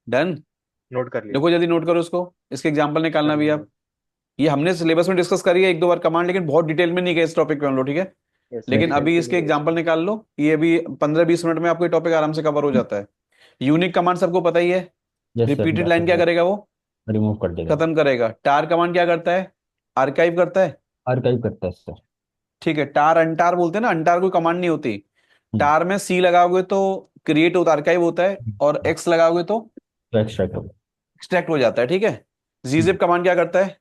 डन। नोट कर लिया देखो सर। जल्दी नोट करो इसको, इसके एग्जांपल निकालना सर भी आप। नोट। ये हमने सिलेबस में डिस्कस करी है एक दो बार कमांड, लेकिन बहुत डिटेल में नहीं गए इस टॉपिक पे हम लोग, ठीक है। यस सर, लेकिन यस सर। अभी डिटेल में इसके नहीं गए एग्जांपल इसमें। निकाल लो, ये अभी 15-20 मिनट में आपको ये टॉपिक आराम से कवर हो जाता है। यूनिक कमांड सबको पता ही है। Yes sir. रिपीटेड लाइन क्या करेगा वो? रिमूव कर देगा सर। खत्म करेगा। टार कमांड क्या करता है? आर्काइव करता है। आर्काइव करता है सर। ठीक है, टार अनटार बोलते हैं ना, अनटार कोई कमांड नहीं होती। हम्म। टार में C लगाओगे तो क्रिएट होता, आर्काइव होता है, और X लगाओगे तो तो एक्सट्रैक्ट होगा। एक्सट्रैक्ट हो जाता है, ठीक है। हम्म। gzip कमांड क्या करता है?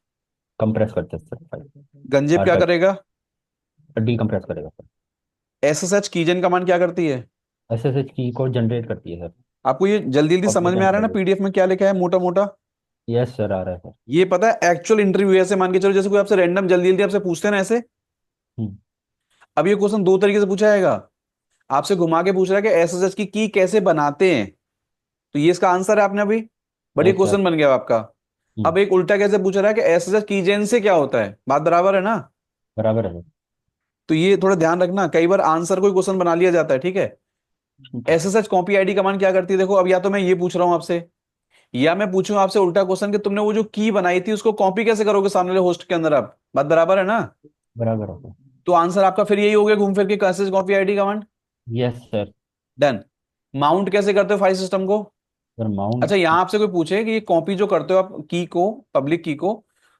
कंप्रेस करता है सर फाइल। गंजिप क्या आर्काइव। करेगा? डीकंप्रेस करेगा सर। SSH कीजन कमांड क्या करती है? SSH की को जनरेट करती है सर। आपको ये जल्दी जल्दी कॉपी समझ में पेन आ रहा है कर ना, देती PDF में क्या लिखा है मोटा मोटा? है। यस सर, आ रहा है सर। ये पता है एक्चुअल इंटरव्यू ऐसे मान के चलो, जैसे कोई आपसे रैंडम जल्दी जल्दी आपसे पूछते हैं ना ऐसे। हम्म। अब ये क्वेश्चन दो तरीके से पूछा जाएगा। आपसे घुमा के पूछ रहा है कि SSH की कैसे बनाते हैं, तो ये इसका आंसर है आपने अभी, बट ये यस सर। क्वेश्चन बन गया आपका। हम्म। अब एक उल्टा कैसे पूछ रहा है कि SSH कीजेन से क्या होता है, बात बराबर है ना। बराबर है सर। तो ये थोड़ा ध्यान रखना, कई बार आंसर कोई क्वेश्चन बना लिया जाता है, ठीक है। ठीक है sir. SSH copy ID command क्या करती है? देखो अब या तो मैं ये पूछ रहा हूं आपसे, या मैं पूछूं आपसे उल्टा क्वेश्चन कि तुमने वो जो की बनाई थी उसको कॉपी कैसे करोगे सामने वाले होस्ट के अंदर, आप बात बराबर है ना। बराबर है सर। तो आंसर आपका फिर यही हो गया घूम फिर के, SSH copy ID command. Yes sir. Done. Mount कैसे करते हो फाइल सिस्टम को? सर अच्छा, माउंट। यहां आपसे कोई पूछे कि ये कॉपी जो करते हो आप की को, पब्लिक की को,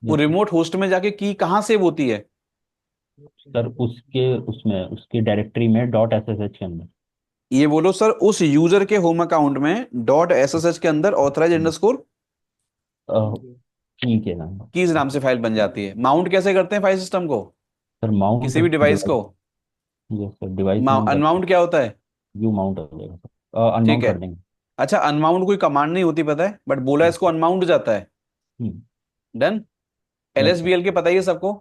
वो यस रिमोट होस्ट में जाके की कहाँ सेव होती है? सर, उसके उसमें उसकी डायरेक्टरी में .ssh के अंदर। ये बोलो सर, उस यूजर के होम अकाउंट में .ssh के अंदर ऑथराइज अंडरस्कोर ठीक है नाम। कीज नाम से फाइल बन जाती है। माउंट कैसे करते हैं फाइल सिस्टम को, सर माउंट किसी भी डिवाइस को? Device. Yes sir, device mount कर। अनमाउंट क्या होता है? यू माउंट हो जाएगा सर, ठीक अनमाउंट है। कर देंगे। अच्छा, अनमाउंट कोई कमांड नहीं होती पता है, बट बोला इसको अनमाउंट जाता है। हम्म। डन। Yes sir. LSBL के पता ही है सबको।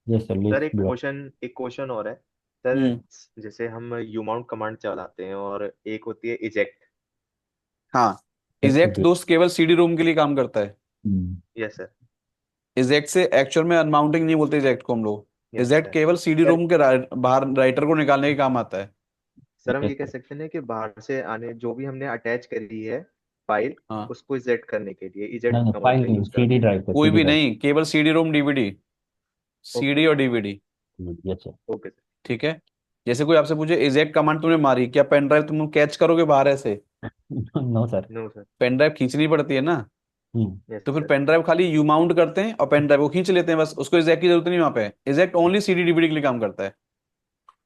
यस सर, सर लिस्ट एक ब्लॉक। क्वेश्चन, एक क्वेश्चन और है सर। हम्म। जैसे हम यूमाउंट कमांड चलाते हैं और एक होती है इजेक्ट। हाँ, इजेक्ट दोस्त केवल CD रोम के लिए काम करता है। Yes sir. इजेक्ट से एक्चुअल में अनमाउंटिंग नहीं बोलते इजेक्ट को हम लोग, यस इजेक्ट सर। केवल CD सर, रोम के बाहर राइटर को निकालने के काम आता है। सर हम यस ये कह सर। सकते हैं कि बाहर से आने जो भी हमने अटैच करी है फाइल, हाँ, उसको इजेक्ट करने के लिए नहीं इजेक्ट नहीं, कमांड फाइल का नहीं, यूज सीडी करते हैं। ड्राइव पे, कोई सीडी भी ड्राइव। नहीं, केवल CD रोम DVD, ओके। CD और DVD, yes sir. Okay sir. ठीक है। जैसे कोई आपसे पूछे इजेक्ट कमांड तुमने मारी, क्या पेन ड्राइव तुम कैच करोगे बाहर ऐसे? No sir. No sir. Pen drive खींचनी पड़ती है ना। हम्म। यस तो फिर सर। पेन ड्राइव खाली यू माउंट करते हैं और पेन ड्राइव को खींच लेते हैं, बस उसको इजेक्ट की जरूरत नहीं वहां पे। इजेक्ट ओनली CD DVD के लिए काम करता है।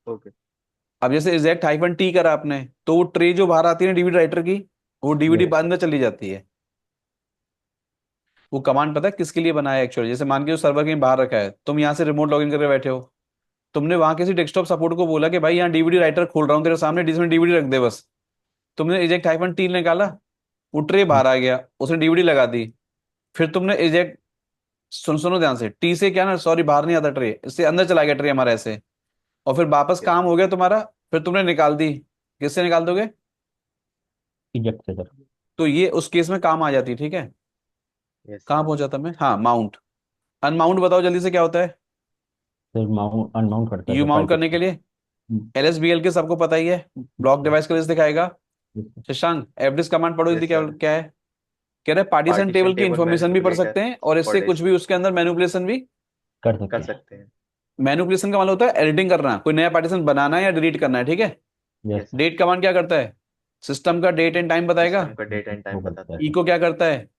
ओके। अब जैसे एग्जैक्ट हाइफन टी करा आपने, तो वो ट्रे जो बाहर आती है ना डीवीडी राइटर की, वो डीवीडी यस अंदर चली जाती है। वो कमांड पता है किसके लिए बनाया है एक्चुअली? जैसे मान के जो सर्वर कहीं बाहर रखा है, तुम यहाँ से रिमोट लॉगिन करके बैठे हो, तुमने वहां किसी डेस्कटॉप सपोर्ट को बोला कि भाई यहाँ डीवीडी राइटर खोल रहा हूँ तेरे सामने, जिसमें डीवीडी रख दे बस। तुमने एजेक्ट हाइफन टी निकाला, वो ट्रे बाहर आ गया, उसने डीवीडी लगा दी। फिर तुमने एजेक्ट, सुनो ध्यान से, टी से क्या ना, सॉरी बाहर नहीं आता ट्रे, इससे अंदर चला गया ट्रे हमारा ऐसे, और फिर वापस यस काम सर। हो गया तुम्हारा, फिर तुमने निकाल दी। किससे निकाल दोगे? इजेक्ट से सर। तो ये उस केस में काम आ जाती है, ठीक है। यस कहाँ सर। पहुंचा था मैं? हाँ, माउंट। अनमाउंट बताओ जल्दी से क्या होता है? फिर माउंट अनमाउंट करता है यू सर माउंट फाइल करने के सिस्टम। लिए एलएसबीएल के सबको पता ही है, ब्लॉक डिवाइस का लिस्ट दिखाएगा। शशांक एफडिस कमांड पढ़ो जल्दी, यस क्या सर। क्या है? कह रहे हैं पार्टीशन पार्टीशन टेबल की टेबल इंफॉर्मेशन भी पढ़ मैनिपुलेटर सकते हैं, और इससे और कुछ भी उसके अंदर मैनिपुलेशन भी कर कर सकते हैं। सकते हैं। मैनिपुलेशन का मतलब होता है एडिटिंग करना, कोई नया पार्टीशन बनाना है या डिलीट करना है, ठीक है। Yes yes sir. Date command क्या करता है? सिस्टम का डेट एंड टाइम बताएगा। सिस्टम का डेट एंड वो टाइम करता बताता है है। सर। इको क्या करता है?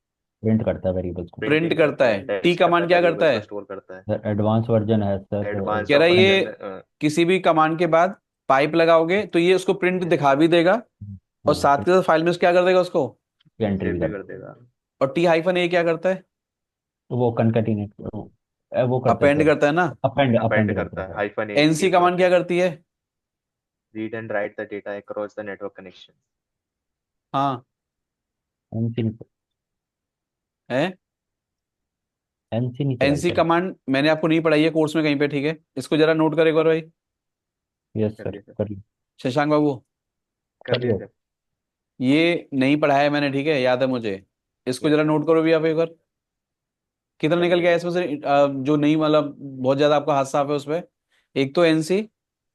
प्रिंट करता है वेरिएबल्स को। प्रिंट प्रिंटिंग करता करता है, है। टी टेक्स्ट करता कमांड है, क्या करता वेरिएबल्स को है? स्टोर करता है। सर एडवांस वर्जन है सर एडवांस कह रहा है वर्जन। ये किसी भी कमांड के बाद पाइप लगाओगे तो ये उसको प्रिंट दिखा भी देगा, और हाँ साथ फिर के साथ फाइल में क्या कर देगा उसको। एंट्री भी सेव भी कर कर देगा। और टी हाइफन ए क्या करता है? वो कनकैटिनेट वो करता है अपेंड सर। करता है ना। अपेंड अपेंड अपेंड करता करता है है, सर। हाइफन ए एनसी के कमांड बाद क्या में। करती है? Read and right the data across the network connection. हाँ, एनसी है। एनसी नहीं चलाई एनसी सर। कमांड मैंने आपको नहीं पढ़ाई है कोर्स में कहीं पे, ठीक है, इसको जरा नोट करे एक बार भाई। यस कर सर दिया सर। कर लिया। शशांक बाबू, कर कर दिया लिया। सर। ये नहीं पढ़ाया है मैंने, ठीक है, याद है मुझे। इसको यस जरा सर। नोट करो भी आप एक बार। कितना कर निकल लिया गया सर। इसमें से जो नहीं, मतलब बहुत ज्यादा आपका हाथ साफ है उस पे? एक तो एनसी,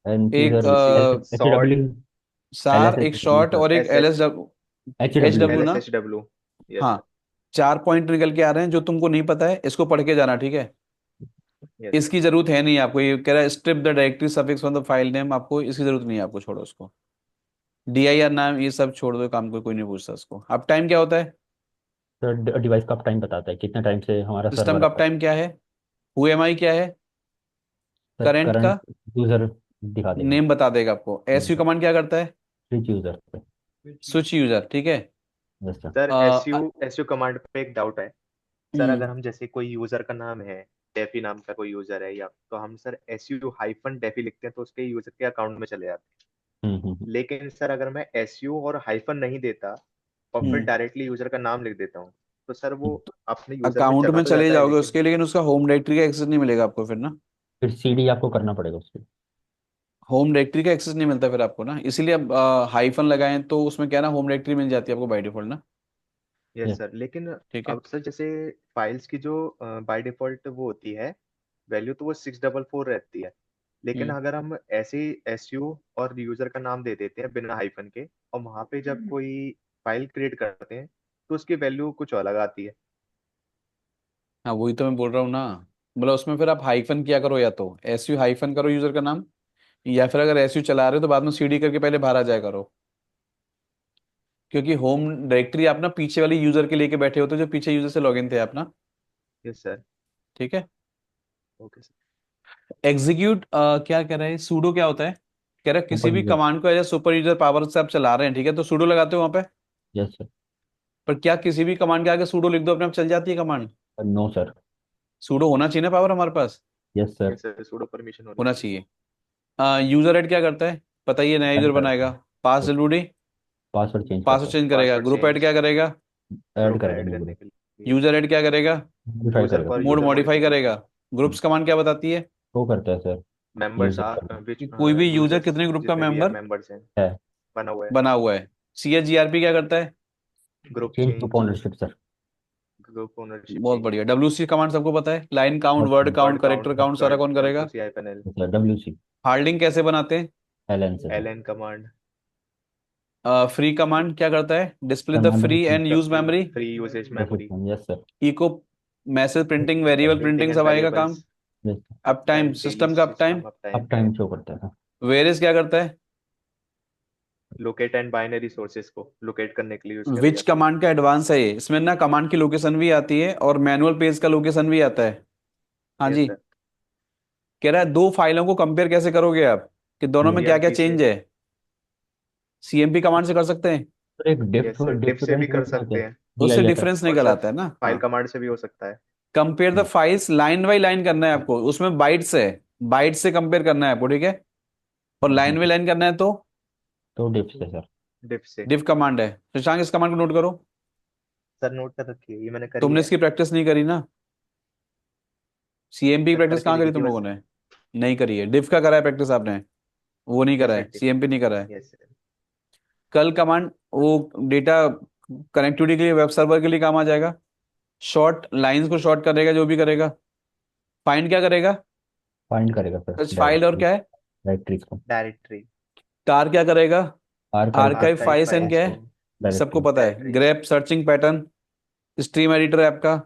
एनसी एक sir NC H sort W L sir, S H एक डब्ल्यू शॉर्ट सर और एक S L H S W, H H W W L ना। S H W. Yes sir. हाँ, 4 पॉइंट निकल के आ रहे हैं जो तुमको नहीं पता है, इसको पढ़ के जाना, ठीक है। Yes sir. इसकी जरूरत है नहीं आपको, ये कह रहा है strip the directory suffix from the file name, आपको इसकी जरूरत नहीं है, आपको छोड़ो उसको। डीआईआर नाम ये सब छोड़ दो, काम कोई नहीं पूछता उसको। अब टाइम क्या होता है? सर डिवाइस का टाइम बताता है कितने टाइम से हमारा सिस्टम सर्वर का अप है। टाइम क्या है? हु एम आई क्या है? सर करंट का करंट यूजर दिखा देगा। नेम बता देगा आपको। Yes S U sir. Command क्या करता है? स्विच यूजर पे। स्विच यूजर, ठीक है। Yes sir. सर अ, एस यू कमांड पे एक डाउट है। सर हम्म, अगर हम जैसे कोई यूजर का नाम है, डेफी नाम का कोई यूजर है, या तो हम sir S U hyphen DeFi लिखते हैं तो उसके यूजर के अकाउंट में चले जाते हम्म। हैं। लेकिन सर अगर मैं एस यू और हाइफन नहीं देता और फिर हम्म। डायरेक्टली यूजर का नाम लिख देता हूँ, तो सर वो अपने यूजर में अकाउंट चला में तो चले जाता है जाओगे लेकिन। उसके, लेकिन उसका होम डायरेक्टरी का एक्सेस नहीं मिलेगा आपको फिर ना। फिर सीडी आपको करना पड़ेगा उसके। होम डायरेक्टरी का एक्सेस नहीं मिलता फिर आपको ना, इसीलिए अब हाइफन लगाएं तो उसमें क्या ना, होम डायरेक्टरी मिल जाती है आपको बाय डिफॉल्ट ना। Yes yes. सर। लेकिन ठीक है। अब सर जैसे फाइल्स की जो बाय डिफॉल्ट वो होती है वैल्यू, तो वो 644 रहती है। लेकिन हम्म। अगर हम ऐसे एस यू और यूजर का नाम दे देते हैं बिना हाइफन के, और वहां पे जब कोई फाइल क्रिएट करते हैं तो उसकी वैल्यू कुछ अलग आती है। हाँ, वही तो मैं बोल रहा हूँ ना। मतलब उसमें फिर आप हाइफन किया करो, या तो एस यू हाइफन करो यूजर का नाम, या फिर अगर एस यू चला रहे हो तो बाद में सीडी करके पहले बाहर आ जाया करो। क्योंकि होम डायरेक्टरी आप ना पीछे वाली यूजर के लेके बैठे होते हो, जो पीछे यूजर से लॉगिन थे आप ना। Yes sir. ठीक है। Okay sir. एग्जीक्यूट क्या कह रहा है, सूडो क्या होता है? कह रहा है किसी सुपर भी यूजर। कमांड को एज सुपर यूजर पावर से आप चला रहे हैं, ठीक है, तो सूडो लगाते हो वहां पे। Yes sir. पर क्या किसी भी कमांड के आगे सूडो लिख दो अपने आप चल जाती है कमांड? No sir. सूडो होना चाहिए ना पावर हमारे पास, yes sir. Yes sir, sudo permission होनी होना चाहिए। चाहिए। यूजर ऐड क्या करता है? पता ही है, नया ऐड यूजर करता बनाएगा, है। पास यस। एलयूडी, पासवर्ड चेंज पासवर्ड करता है। चेंज करेगा। Password group add change. क्या करेगा? ऐड ग्रुप करेगा ऐड न्यू करने ग्रुप। के लिए। यूजर ऐड क्या करेगा? मॉडिफाई यूजर करेगा for sir. Mode user modify करेगा। मॉडिफिकेशन। ग्रुप्स कमांड क्या बताती है? वो करता है सर। मेंबर्स यूजर आर का विच कि कोई भी यूजर यूजर्स कितने ग्रुप का जितने भी है मेंबर मेंबर्स हैं है। बना हुआ है। बना हुआ है। C H G R P क्या करता है? Group change group change. Ownership sir. Group ownership बहुत चेंज। बढ़िया। डब्ल्यू सी कमांड सबको पता है, लाइन काउंट, और word count, word character count count, सारा कौन करेगा? W3 IPNL। Sir W C. Hard link कैसे बनाते हैं? एल एन से sir. LN command. Free command क्या करता है? डिस्प्ले द मेमोरी फ्री की। And use memory. Free usage memory. Location yes sir. Echo message printing, variable printing printing, and सब आएगा काम। वेरिएबल्स। यस। अप टाइम, एमटी system का uptime. System uptime. अब टाइम शो करता है। Whereis क्या करता है? लोकेट एंड बाइनरी सोर्सेस को लोकेट करने के लिए यूज करी विच जाती है। कमांड का एडवांस है ये, इसमें ना कमांड की लोकेशन भी आती है और मैनुअल पेज का लोकेशन भी आता है। हाँ यस जी। सर। कह रहा है दो फाइलों को कंपेयर कैसे करोगे आप? कि दोनों में क्या क्या सीएमपी से। चेंज है? सीएमपी कमांड से कर सकते हैं। तो एक यस डिफ सर, डिफ से भी डिफरेंट कर नहीं होते? सकते हैं। उससे डीआईएफएफ। डिफरेंस और निकल सर आता है ना, फाइल हाँ। कमांड से भी हो सकता है। Compare the files line by line करना है आपको, उसमें बाइट्स है, बाइट से कंपेयर करना है आपको, ठीक है। और लाइन बाई लाइन करना है तो तो डिफ से सर। डिफ से। डिफ कमांड है। शशांक इस कमांड को नोट करो। सर नोट कर रखी है, ये मैंने करी तुमने है। इसकी प्रैक्टिस नहीं करी ना? सीएमपी की सर प्रैक्टिस करके कहाँ देखी करी थी तुम लोगों बस। ने? नहीं करी है। डिफ का करा है प्रैक्टिस आपने, वो नहीं करा यस सर, है, डिफ। सीएमपी नहीं करा है। Yes sir. कल कमांड वो डेटा कनेक्टिविटी के लिए वेब सर्वर के लिए काम आ जाएगा। शॉर्ट लाइंस को शॉर्ट करेगा, जो भी करेगा। फाइंड क्या करेगा? फाइंड करेगा सर सर्च फाइल, और डायरेक्टरी, क्या है? डायरेक्टरीज को। डायरेक्टरी। कार क्या करेगा? Archive archive archive files and files क्या को। है? सबको डायरेक्टरी। पता है। Directories. Grep searching pattern, stream editor है आपका,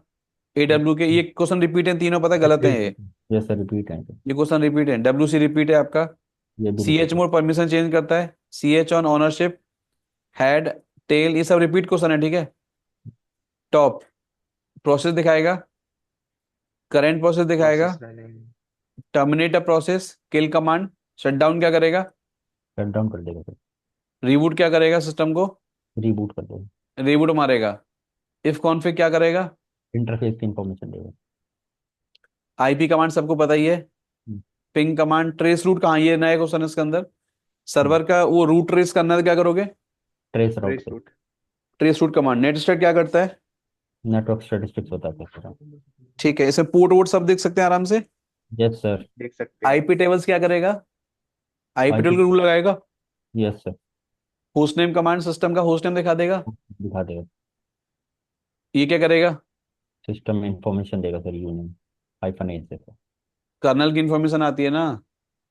एडब्ल्यू के। ये क्वेश्चन रिपीट है तीनों, पता है गलत है ये। ये सर रिपीट है सर। ये क्वेश्चन रिपीट है। डब्ल्यू सी रिपीट है आपका। ये भी सी रिपीट एच है। मोड परमिशन चेंज करता है। C H own ownership, head, tail, ये सब रिपीट क्वेश्चन है, ठीक है। टॉप प्रोसेस दिखाएगा, करंट प्रोसेस दिखाएगा, process running. Terminate a process, kill command, shut down क्या करेगा, शट डाउन कर देगा सर। रीबूट क्या करेगा सिस्टम को, रीबूट कर देगा। रीबूट मारेगा। इफ कॉन्फिग क्या करेगा? इंटरफेस की इंफॉर्मेशन देगा। आईपी कमांड सबको पता ही है। हम्म, पिंग कमांड, ट्रेस रूट कहाँ, ये नया क्वेश्चन है इसके अंदर। हम्म। सर्वर का वो रूट ट्रेस करना है तो क्या करोगे? ट्रेस राउट ट्रेस से। Route. Trace route command. Net stat क्या करता है? नेटवर्क स्टैटिस्टिक्स बताते हैं सर। ठीक है, इसमें पोर्ट वोट सब देख सकते हैं आराम से। Yes sir. देख सकते हैं। आईपी टेबल्स क्या करेगा? IP table IP. का रूल लगाएगा। Yes sir. Host name command system का होस्ट नेम दिखा देगा। दिखा देगा। ये क्या करेगा? सिस्टम में इंफॉर्मेशन देगा सर, यूनियन हाइफन ए से सर। कर्नल की इंफॉर्मेशन आती है ना।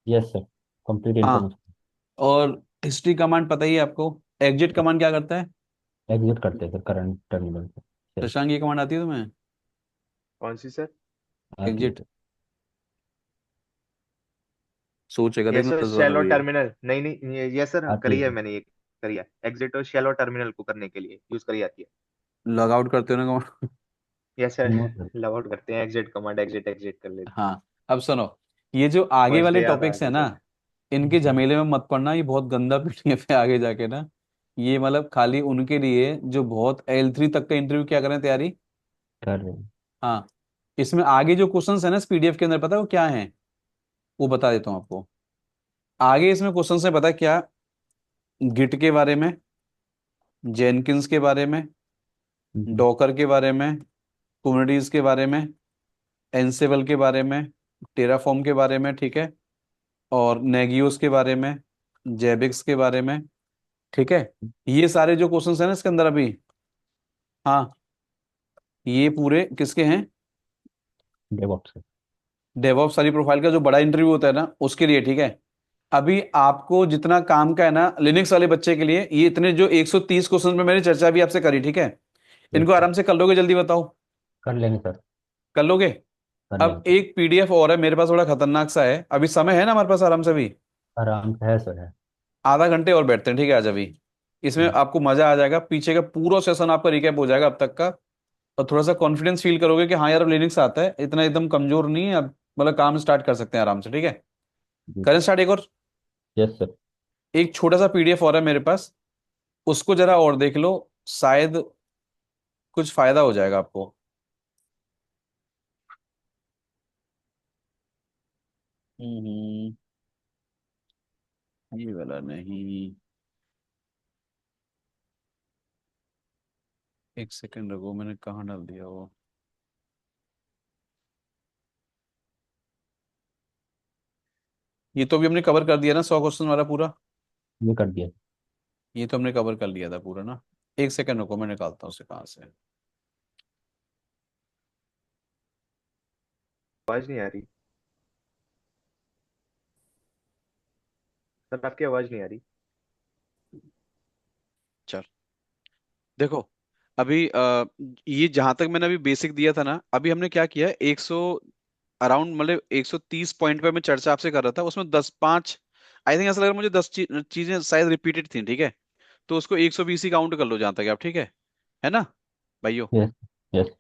Yes sir. कंप्लीट हाँ। इंफॉर्मेशन। और हिस्ट्री कमांड पता ही है आपको। एग्जिट कमांड क्या करता है? एग्जिट करते हैं सर करंट टर्मिनल से। शशांक, ये कमांड आती है तुम्हें? कौन सी सर? आती है एग्जिट। सोचेगा, यस देखना सर, 10 बार शेल और अभी। टर्मिनल। नहीं नहीं, यस सर, आती करी है है सर। मैंने ये। करी है, एग्जिट और शेल और टर्मिनल को करने के लिए यूज करी जाती है। लॉग आउट करते हो ना command? Yes sir. No sir. Log out करते हैं, एग्जिट कमांड, एग्जिट एग्जिट कर लेते हैं। हाँ। अब सुनो, ये जो आगे फर्स्ट वाले डे याद आ टॉपिक्स है गया ना, सर। इनके झमेले में मत पड़ना, ये बहुत गंदा पीडीएफ है आगे जाके ना। ये मतलब खाली उनके लिए जो बहुत L3 तक का इंटरव्यू क्या करें तैयारी। कर रहे हैं। हाँ। इसमें आगे जो क्वेश्चंस है ना इस पीडीएफ के अंदर, पता है वो क्या है? वो बता देता हूँ आपको। आगे इसमें क्वेश्चंस है, पता है क्या? गिट के बारे में, जेनकिंस के बारे में, हम्म, डॉकर के बारे में, कुबरनीटिस के बारे में, एनसेबल के बारे में, टेराफॉर्म के बारे में, ठीक है। और नेगियोस के बारे में, जेबिक्स के बारे में, ठीक है। ये सारे जो क्वेश्चंस हैं ना इसके अंदर अभी, हाँ, ये पूरे किसके हैं? डेवऑप्स है। डेवऑप्स सारी प्रोफाइल का जो बड़ा इंटरव्यू होता है ना उसके लिए, ठीक है। अभी आपको जितना काम का है ना लिनक्स वाले बच्चे के लिए, ये इतने जो 130 क्वेश्चन में मैंने चर्चा भी आपसे करी, ठीक है। यस इनको सर। आराम से कर लोगे? जल्दी बताओ। कर लेंगे सर। कर लोगे? कर अब लेंगे सर। एक पीडीएफ और है मेरे पास, थोड़ा खतरनाक सा है, अभी समय है ना हमारे पास आराम से भी। आराम से है सर है। आधा घंटे और बैठते हैं, ठीक है, आज अभी। इसमें हम्म, आपको मजा आ जाएगा, पीछे का पूरा सेशन आपका रिकैप हो जाएगा अब तक का। और थोड़ा सा कॉन्फिडेंस फील करोगे कि हाँ यार अब लिनक्स आता है, इतना एकदम कमजोर नहीं है अब, मतलब काम स्टार्ट कर सकते हैं आराम से, ठीक है। जी करें सर। स्टार्ट एक और? Yes sir. एक छोटा सा पीडीएफ और है मेरे पास, उसको जरा और देख लो, शायद कुछ फायदा हो जाएगा आपको। हम्म। ये वाला नहीं, एक सेकंड रुको, मैंने कहाँ डाल दिया वो। ये तो भी हमने कवर कर दिया ना 100 क्वेश्चन वाला पूरा। ये कर दिया। ये तो हमने कवर कर लिया था पूरा ना। एक सेकंड रुको, मैं निकालता हूँ उसे कहाँ से। आवाज नहीं आ रही। सर आपकी आवाज नहीं आ रही। चल, देखो, अभी ये जहां तक मैंने अभी बेसिक दिया था ना, अभी हमने क्या किया है, 100 अराउंड, मतलब 130 पॉइंट पे मैं चर्चा आपसे कर रहा था, उसमें 10 5, आई थिंक ऐसा लग रहा है मुझे 10 चीजें शायद रिपीटेड थी, ठीक है। तो उसको 120 ही काउंट कर लो जहां तक है आप, ठीक है ना भाइयों? यस। यस।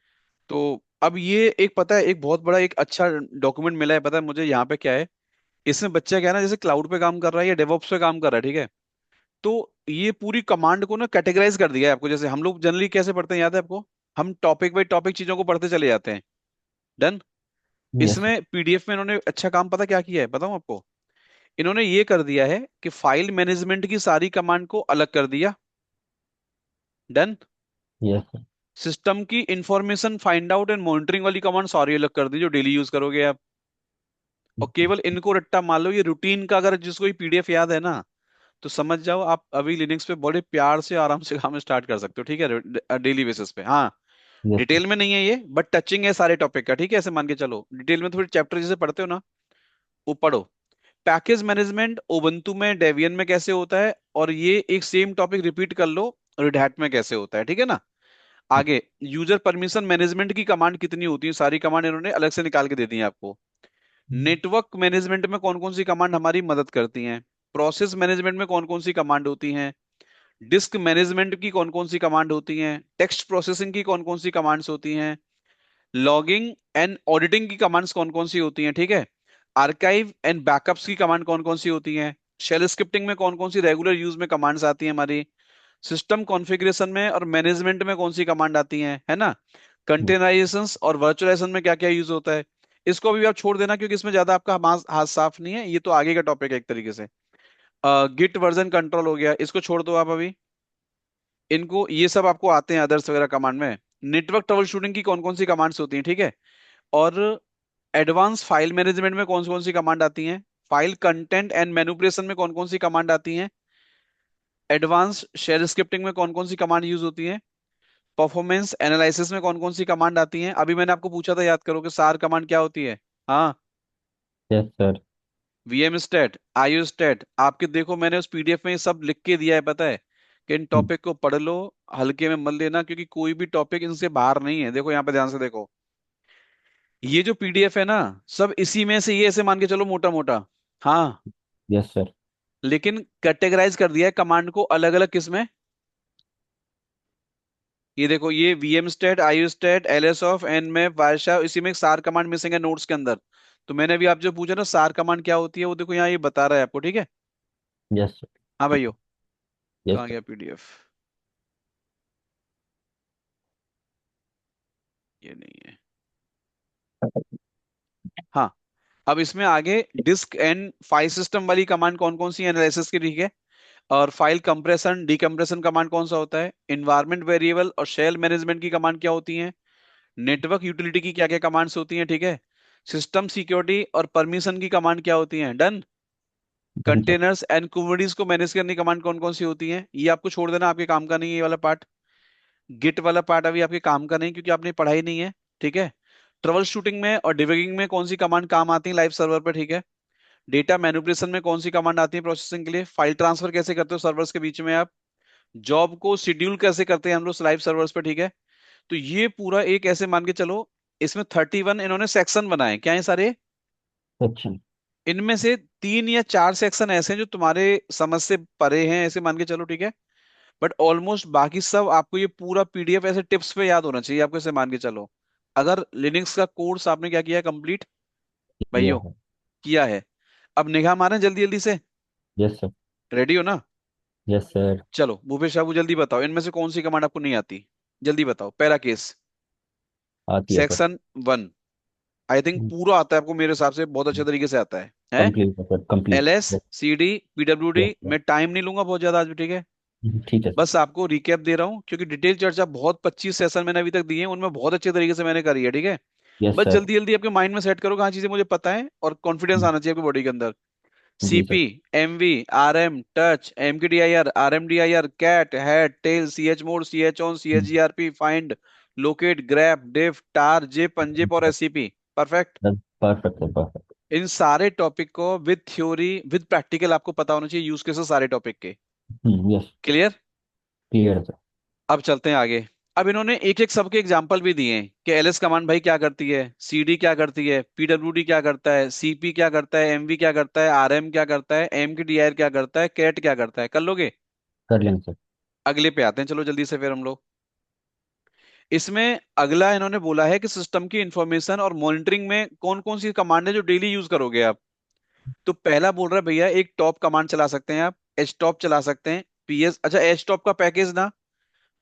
तो अब ये एक, पता है, एक बहुत बड़ा एक अच्छा डॉक्यूमेंट मिला है, पता है मुझे यहाँ पे क्या है? इसमें बच्चा क्या है ना, जैसे क्लाउड पे काम कर रहा है या डेवऑप्स पे काम कर रहा है, ठीक है। तो ये पूरी कमांड को ना कैटेगराइज कर दिया है आपको। जैसे हम लोग जनरली कैसे पढ़ते हैं, याद है आपको? हम टॉपिक बाई टॉपिक चीजों को पढ़ते चले जाते हैं। डन। Yes sir. इसमें पीडीएफ में इन्होंने अच्छा काम पता क्या किया है, बताऊं आपको? इन्होंने ये कर दिया है कि फाइल मैनेजमेंट की सारी कमांड को अलग कर दिया। डन। Yes sir. सिस्टम की information find out and monitoring वाली कमांड सारी अलग कर दी जो डेली यूज करोगे आप। और केवल इनको रट्टा मान लो, ये रूटीन का अगर जिसको ये पीडीएफ याद है ना, तो समझ जाओ आप अभी लिनक्स पे बड़े प्यार से आराम से काम स्टार्ट कर सकते हो, ठीक है, डेली बेसिस पे। हाँ, यस सर। डिटेल में नहीं है ये, बट टचिंग है सारे टॉपिक का, ठीक है, ऐसे मान के चलो। डिटेल में थोड़ी चैप्टर जैसे पढ़ते हो ना, वो पढ़ो। पैकेज मैनेजमेंट उबंटू में, डेबियन में कैसे होता है, और ये एक सेम टॉपिक रिपीट कर लो रेड हैट में कैसे होता है, ठीक है ना। आगे, यूजर परमिशन मैनेजमेंट की कमांड कितनी होती है, सारी कमांड इन्होंने अलग से निकाल के दे दी है आपको। नेटवर्क मैनेजमेंट में कौन कौन सी कमांड हमारी मदद करती हैं, प्रोसेस मैनेजमेंट में कौन कौन सी कमांड होती हैं, डिस्क मैनेजमेंट की कौन कौन सी कमांड होती हैं, टेक्स्ट प्रोसेसिंग की कौन कौन सी कमांड्स होती हैं, लॉगिंग एंड ऑडिटिंग की कमांड्स कौन कौन सी होती हैं, ठीक है, आर्काइव एंड बैकअप्स की कमांड कौन कौन सी होती हैं, शेल स्क्रिप्टिंग में कौन कौन सी रेगुलर यूज में कमांड्स आती हैं हमारी, सिस्टम कॉन्फ़िगरेशन में और मैनेजमेंट में कौन सी कमांड आती हैं, है ना, कंटेनराइजेशन और वर्चुअलाइजेशन में क्या क्या यूज होता है। इसको अभी आप छोड़ देना क्योंकि इसमें ज्यादा आपका हाथ हाथ साफ नहीं है, ये तो आगे का टॉपिक है एक तरीके से। गिट वर्जन कंट्रोल हो गया, इसको छोड़ दो आप अभी। इनको ये सब आपको आते हैं अदर्स वगैरह कमांड में। नेटवर्क ट्रबल शूटिंग की कौन कौन सी कमांड्स होती हैं, ठीक है। और एडवांस फाइल मैनेजमेंट में कौन कौन सी कमांड आती हैं, फाइल कंटेंट एंड मैनिपुलेशन में कौन कौन सी कमांड आती हैं, एडवांस शेल स्क्रिप्टिंग में कौन कौन सी कमांड यूज होती है, परफॉर्मेंस एनालिसिस में कौन कौन सी कमांड आती हैं। अभी मैंने आपको पूछा था, याद करो कि सार कमांड क्या होती है। हाँ, yes sir. V M stat, I O stat, आपके देखो मैंने उस पीडीएफ में ये सब लिख के दिया है, पता है कि इन टॉपिक को पढ़ लो, हल्के में मत लेना, क्योंकि कोई भी टॉपिक इनसे बाहर नहीं है। देखो यहाँ पे ध्यान से देखो, ये जो पीडीएफ है ना, सब इसी में से, ये ऐसे मान के चलो मोटा मोटा। हाँ, यस सर। लेकिन कैटेगराइज कर दिया है कमांड को अलग अलग किसमें। ये देखो, ये V M stat, I O stat, L S of, nmap, Wireshark, इसी में एक सार कमांड मिसिंग है नोट्स के अंदर। तो मैंने अभी आप जो पूछा ना सार कमांड क्या होती है, वो देखो यहाँ ये बता रहा है आपको, ठीक है। Yes sir. हाँ भाइयों, यस कहाँ सर। गया पीडीएफ? ये नहीं है। हाँ, अब इसमें आगे डिस्क एंड फाइल सिस्टम वाली कमांड कौन कौन सी एनालिसिस की, ठीक है। और फाइल कंप्रेशन डीकंप्रेशन कमांड कौन सा होता है, इन्वायरमेंट वेरिएबल और शेल मैनेजमेंट की कमांड क्या होती है, नेटवर्क यूटिलिटी की क्या क्या कमांड्स होती हैं, ठीक है। सिस्टम सिक्योरिटी और परमिशन की कमांड क्या होती हैं। Done. Done sir. Containers and Kubernetes को मैनेज करने की कमांड कौन कौन सी होती हैं, ये आपको छोड़ देना, आपके काम का नहीं है ये वाला पार्ट। गिट वाला पार्ट अभी आपके काम का नहीं क्योंकि आपने पढ़ाई नहीं है, ठीक है। ट्रबल शूटिंग में और डिबगिंग में कौन सी कमांड काम आती है लाइव सर्वर पर, ठीक है। डेटा मैनिपुलेशन में कौन सी कमांड आती है प्रोसेसिंग के लिए, फाइल ट्रांसफर कैसे करते हो सर्वर्स के बीच में आप, जॉब को शेड्यूल कैसे करते हैं हम लोग लाइव सर्वर्स पर, ठीक है। तो ये पूरा एक ऐसे मान के चलो, इसमें 31 इन्होंने सेक्शन बनाए, क्या है सारे। सेक्शन। इनमें से 3 या 4 सेक्शन ऐसे हैं जो तुम्हारे समझ से परे हैं, ऐसे मान के चलो, ठीक है। बट ऑलमोस्ट बाकी सब आपको ये पूरा पीडीएफ ऐसे टिप्स पे याद होना चाहिए आपको, ऐसे मान के चलो। अगर लिनक्स का कोर्स आपने क्या किया कंप्लीट, किया भाइयों, है। किया है। अब निगाह मारें जल्दी जल्दी से, यस सर। रेडी हो ना? Yes sir. चलो भूपेश बाबू जल्दी बताओ, इनमें से कौन सी कमांड आपको नहीं आती, जल्दी बताओ। पहला केस, आती है सर। सेक्शन 1, आई थिंक पूरा आता है आपको, मेरे हिसाब से बहुत अच्छे तरीके से आता है। कंप्लीट है sir, complete. L S, C D, P W D, yes sir. मैं टाइम नहीं लूंगा बहुत ज्यादा आज भी, ठीक है। ठीक है सर। बस आपको रिकैप दे रहा हूँ क्योंकि डिटेल चर्चा बहुत 25 सेशन मैंने अभी तक दिए हैं, उनमें बहुत अच्छे तरीके से मैंने करी है, ठीक है। यस बस सर। जल्दी जल्दी आपके माइंड में सेट करो कहाँ चीजें मुझे पता है, और कॉन्फिडेंस आना चाहिए आपकी बॉडी के अंदर। जी sir. CP, MV, RM, touch, mkdir, rmdir, cat, head, tail, CH mod, CH on, CHGRP, find, locate, grep, diff, tar, zip, unzip और SCP. Perfect. Perfect sir, perfect. इन सारे टॉपिक को विद थ्योरी विद प्रैक्टिकल आपको पता होना चाहिए, use cases सारे topic के। यस। क्लियर? Clear sir. अब चलते हैं आगे। अब इन्होंने एक एक सबके एग्जाम्पल भी दिए हैं कि एलएस कमांड भाई क्या करती है, सीडी क्या करती है, पीडब्ल्यूडी क्या करता है, सीपी क्या करता है, एमवी क्या करता है, आरएम क्या करता है, एमकेडीआर क्या करता है, कैट क्या करता है, कर लोगे? कर लेंगे सर। अगले पे आते हैं, चलो जल्दी से फिर हम लोग। इसमें अगला इन्होंने बोला है कि सिस्टम की इंफॉर्मेशन और मॉनिटरिंग में कौन कौन सी कमांड है जो डेली यूज करोगे आप। तो पहला बोल रहा है भैया एक टॉप कमांड चला सकते हैं आप, एच टॉप चला सकते हैं, पीएस। अच्छा, एच टॉप का पैकेज ना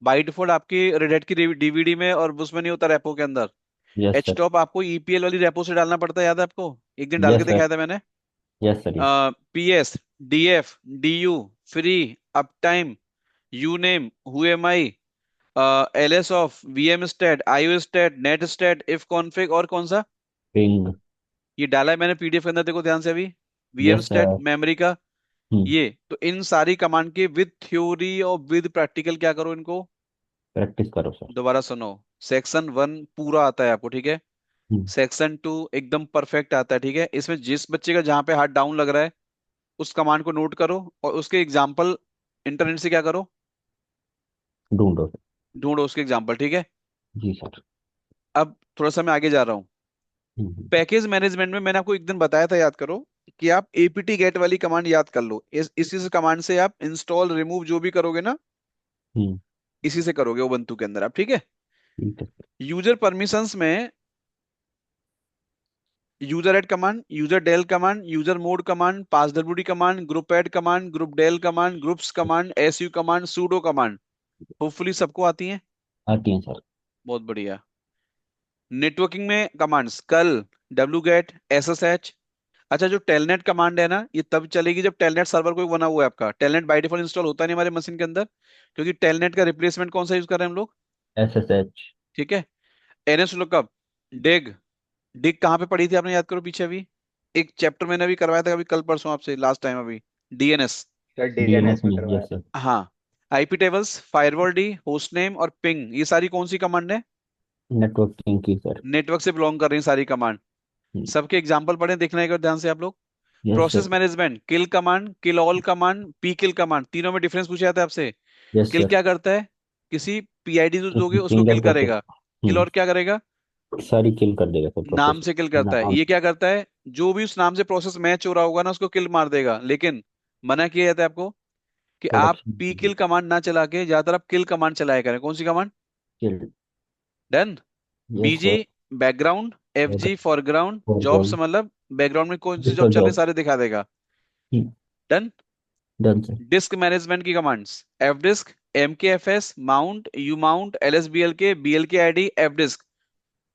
बाई डिफॉल्ट आपकी रेड हैट की डीवीडी में और उसमें नहीं होता, रेपो के अंदर। Yes H sir. टॉप आपको ईपीएल वाली रेपो से डालना पड़ता है, याद है आपको? एक दिन डाल के यस सर। दिखाया था मैंने। Yes sir. Yes. P S, D F, D U, free, up time, U name, who am I, L S of, V M stat, I O stat, net stat, if config, और कौन सा? पिंग। ये डाला है मैंने पीडीएफ के अंदर, देखो ध्यान से अभी। V M yes stat, sir. Memory का। ये तो इन सारी कमांड के विद थ्योरी और विद प्रैक्टिकल क्या करो इनको, प्रैक्टिस करो सर। दोबारा सुनो। सेक्शन 1 पूरा आता है आपको, ठीक है? हम्म। सेक्शन 2 एकदम परफेक्ट आता है, ठीक है? इसमें जिस बच्चे का जहां पे हाथ डाउन लग रहा है उस कमांड को नोट करो और उसके एग्जाम्पल इंटरनेट से क्या करो, ढूंढो सर। ढूंढो उसके एग्जाम्पल, ठीक है? जी सर। अब थोड़ा सा मैं आगे जा रहा हूँ। पैकेज मैनेजमेंट में मैंने आपको एक दिन बताया था, याद करो, कि आप एपीटी गेट वाली कमांड याद कर लो। इसी से कमांड से आप इंस्टॉल रिमूव जो भी करोगे ना, हम्म। इसी से करोगे उबंटू के अंदर आप, ठीक है? ठीक है सर। यूजर परमिशंस में user add command, user del command, user mod command, pass WD command, group add command, group del command, groups command, SU command, sudo command, hopefully सबको आती है। आती हैं सर। बहुत बढ़िया। नेटवर्किंग में कमांड्स कल, डब्ल्यू गेट, एसएसएच। अच्छा, जो टेलनेट कमांड है ना, ये तब चलेगी जब टेलनेट सर्वर कोई बना हुआ है आपका। टेलनेट बाय डिफॉल्ट इंस्टॉल होता नहीं हमारे मशीन के अंदर, क्योंकि टेलनेट का रिप्लेसमेंट कौन सा यूज कर रहे हैं हम लोग, SSH। ठीक है? एनएस लुकअप, डिग। डिग कहाँ पे पढ़ी थी आपने, याद करो पीछे अभी। एक चैप्टर मैंने अभी करवाया था अभी कल परसों आपसे, लास्ट टाइम अभी। डीएनएस। सर DNS डीएनएस में में करवाया यस था। सर। हाँ। IP tables, firewall D, host name और पिंग, ये सारी कौन सी कमांड है? नेटवर्किंग की सर। नेटवर्क से बिलोंग कर रही हैं सारी कमांड। सबके एग्जांपल पढ़े, देखना एक बार ध्यान से आप लोग। Yes process sir. Management, kill command, kill all command, P kill command, तीनों में डिफरेंस पूछा जाता है आपसे। Yes kill sir. क्या करता है? किसी पीआईडी जो दोगे उसको सिंगल किल करके। करेगा। किल और क्या करेगा? सारी किल कर देगा सर नाम प्रोसेस। से किल करता है। नाम। ये क्या करता है? जो भी उस नाम से प्रोसेस मैच हो रहा होगा ना उसको किल मार देगा, लेकिन मना किया जाता है आपको कि आप प्रोडक्शन। पी किल कमांड ना चला के ज्यादातर आप किल कमांड चलाया करें। कौन सी command? Kill. Done. Yes BG sir. Background, FG foreground, jobs foreground. मतलब बैकग्राउंड में कौन सी जॉब डिजिटल चल रही है जॉब। सारे दिखा देगा। Done. Done sir. Disk management की commands, F disk, M K F S, mount, U mount, L S B L K I D, F disk.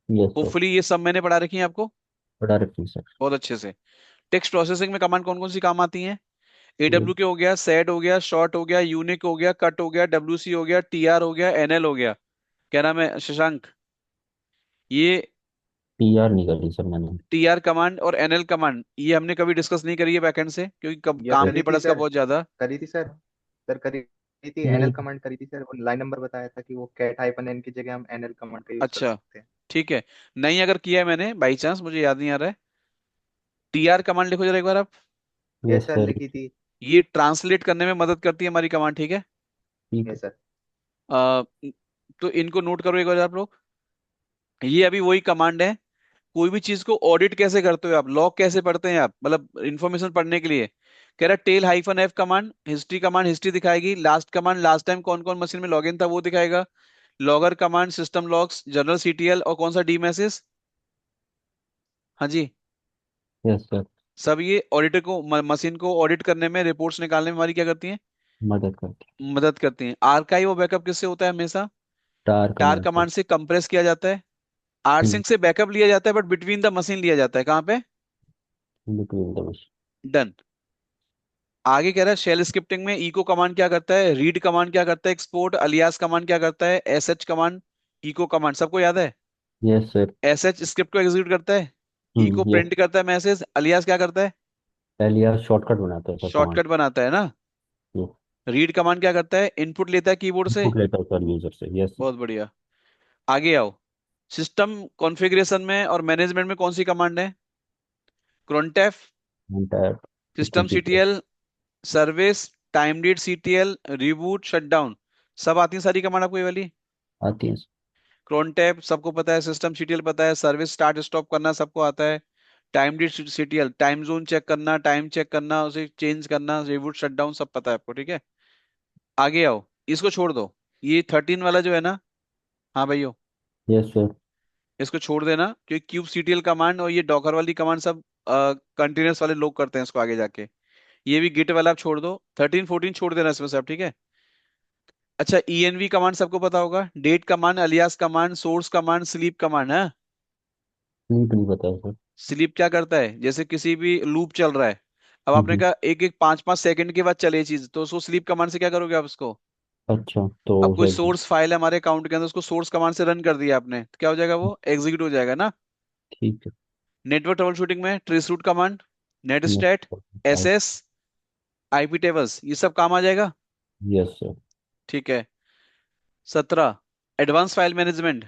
Yes sir. Hopefully ये सब मैंने पढ़ा रखी है आपको बड़ा रखिए सर। बहुत अच्छे से। टेक्स्ट प्रोसेसिंग में कमांड कौन कौन सी काम आती हैं? ये एडब्ल्यू के हो गया, सेड हो गया, शॉर्ट हो गया, यूनिक हो गया, कट हो गया, डब्ल्यू सी हो गया, टी आर हो गया, एनएल हो गया। क्या नाम है शशांक? ये PR नहीं करी सर मैंने। टी आर कमांड और एनएल कमांड ये हमने कभी डिस्कस नहीं करी है बैकएंड से, क्योंकि कब ये काम करी नहीं पड़ा थी इसका सर। बहुत ज्यादा। करी थी सर। सर करी थी, एनएल नहीं। कमांड करी थी सर। वो लाइन नंबर बताया था कि वो कैट हाइफन एन की जगह हम एनएल कमांड का यूज कर अच्छा, सकते हैं। ठीक है। नहीं अगर किया है मैंने बाई चांस, मुझे याद नहीं आ रहा है। टी आर कमांड लिखो जरा एक बार आप। Yes yes sir, sir. लिखी थी। ये ट्रांसलेट करने में मदद करती है हमारी कमांड, ठीक है? ठीक है। Yes sir. अ, तो इनको नोट करो एक बार आप लोग। ये अभी वही कमांड है। कोई भी चीज को ऑडिट कैसे करते हो आप, लॉग कैसे पढ़ते हैं आप, मतलब इंफॉर्मेशन पढ़ने के लिए। कह रहा tail hyphen F command, history command history दिखाएगी, लास्ट कमांड लास्ट टाइम कौन कौन मशीन में लॉगिन था वो दिखाएगा, logger command system logs, journal C T L, और कौन सा डी मैसेज। हाँ जी। Yes sir. सब ये ऑडिटर को मशीन को ऑडिट करने में, रिपोर्ट्स निकालने में हमारी क्या करती हैं, मदद करती। मदद करती हैं। आर्काइव और बैकअप किससे होता है हमेशा? टार टार कमांड से। कमांड से कंप्रेस किया जाता है। हम्म। आरसिंक से बैकअप लिया जाता है बट बिटवीन द मशीन लिया जाता है, कहाँ पे? Between the machine. डन। आगे कह रहा है शेल स्क्रिप्टिंग में इको कमांड क्या करता है, रीड कमांड क्या करता है, एक्सपोर्ट अलियास कमांड क्या करता है, एसएच कमांड, इको कमांड सबको याद है? Yes sir. एसएच स्क्रिप्ट को एग्जीक्यूट करता है, इको यस। प्रिंट करता है मैसेज, अलियास क्या करता है, एलियास शॉर्टकट बनाता है सर कमांड। शॉर्टकट बनाता है ना। रीड कमांड क्या करता है, इनपुट लेता है कीबोर्ड से। इनपुट लेता है सर यूजर से। Yes sir. बहुत बढ़िया। आगे आओ। सिस्टम कॉन्फ़िगरेशन में और मैनेजमेंट में कौन सी कमांड है? cronf, entire system system secret. CTL, service, time read CTL, reboot, shutdown, सब आती है सारी कमांड आपको ये वाली। आती है। क्रोन टैब सबको पता है, सिस्टम सीटीएल पता है, सर्विस स्टार्ट स्टॉप करना सबको आता है, time read C T L time zone check करना, टाइम चेक करना, उसे चेंज करना, रिबूट शटडाउन सब पता है आपको, ठीक है? आगे आओ। इसको छोड़ दो, ये 13 वाला जो है ना, हाँ भाइयों, यस सर। इसको छोड़ देना क्योंकि क्यूब सीटीएल कमांड और ये डॉकर वाली कमांड सब कंटिन्यूस वाले लोग करते हैं इसको आगे जाके। ये भी गिट वाला आप छोड़ दो, 13 14 छोड़ देना इसमें से आप, ठीक है। अच्छा, env कमांड सबको पता होगा, date command, alias command, source command, sleep command है। स्लीप नहीं पता है सर। स्लीप क्या करता है, जैसे किसी भी लूप चल रहा है, अब आपने हम्म। कहा एक एक 5 5 सेकंड के बाद चले चीज, तो उसको स्लीप कमांड से क्या करोगे आप उसको। अच्छा तो अब कोई फिर। सोर्स फाइल है हमारे अकाउंट के अंदर, उसको सोर्स कमांड से रन कर दिया आपने, तो क्या हो जाएगा, वो एग्जीक्यूट हो जाएगा ना। ठीक है। नेटवर्क ट्रबल शूटिंग में trace route command, net stat, next. S S, IP tables, ये सब काम आ जाएगा। Yes sir. ठीक है। 17, advance file management,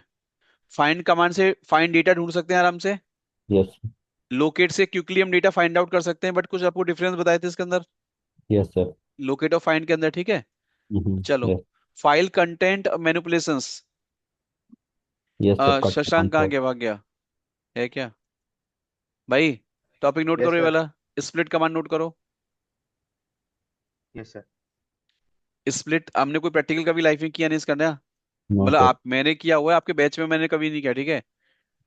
find command से फाइंड डेटा ढूंढ सकते हैं आराम से। यस। लोकेट से क्विकली हम डेटा फाइंड आउट कर सकते हैं, बट कुछ आपको डिफरेंस बताए थे इसके अंदर, यस सर। लोकेट और फाइंड के अंदर, ठीक है। चलो, yes. File content manipulations, yes sir cut Shashank कहाँ आंसर। गया, भाग गया है क्या भाई। टॉपिक नोट करो यस ये सर। वाला, स्प्लिट कमांड नोट करो। Yes sir. स्प्लिट हमने कोई प्रैक्टिकल कभी लाइफ में किया नहीं इसका ना, नो मतलब सर। आप, मैंने किया हुआ है आपके बैच में, मैंने कभी नहीं किया, ठीक है।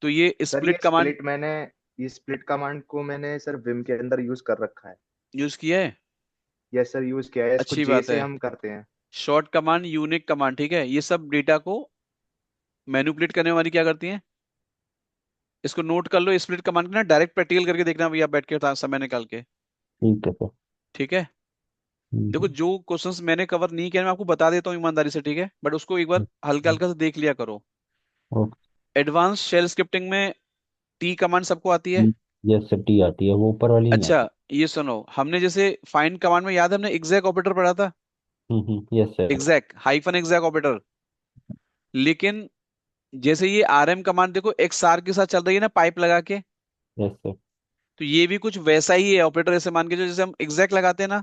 तो ये सर ये स्प्लिट कमांड स्प्लिट मैंने ये स्प्लिट कमांड को मैंने सर विम के अंदर यूज कर रखा है। यूज किया है, यस सर, यूज किया है, इसको अच्छी जे बात से है। हम करते हैं। शॉर्ट कमांड, यूनिक कमांड, ठीक है, ये सब डेटा को मैनिपुलेट करने वाली क्या करती हैं, इसको नोट कर लो। स्प्लिट कमांड ना डायरेक्ट प्रैक्टिकल करके देखना भैया, बैठ के समय निकाल के, ठीक है सर। ठीक है। देखो हम्म। जो क्वेश्चंस मैंने कवर नहीं किया मैं आपको बता देता हूँ ईमानदारी से, ठीक है, बट उसको एक बार हल्का हल्का से देख लिया करो। ओके। एडवांस शेल स्क्रिप्टिंग में टी कमांड सबको आती है। यस सर टी आती है, वो ऊपर वाली नहीं अच्छा, आती। ये सुनो, हमने जैसे फाइंड कमांड में याद है हमने एग्जैक ऑपरेटर पढ़ा था, yes sir. Exec hyphen exec operator. लेकिन जैसे ये आरएम कमांड देखो एक्स आर के साथ चल रही है ना पाइप लगा के, यस सर। तो ये भी कुछ वैसा ही है ऑपरेटर, ऐसे मान के जो जैसे हम एग्जैक्ट लगाते हैं ना,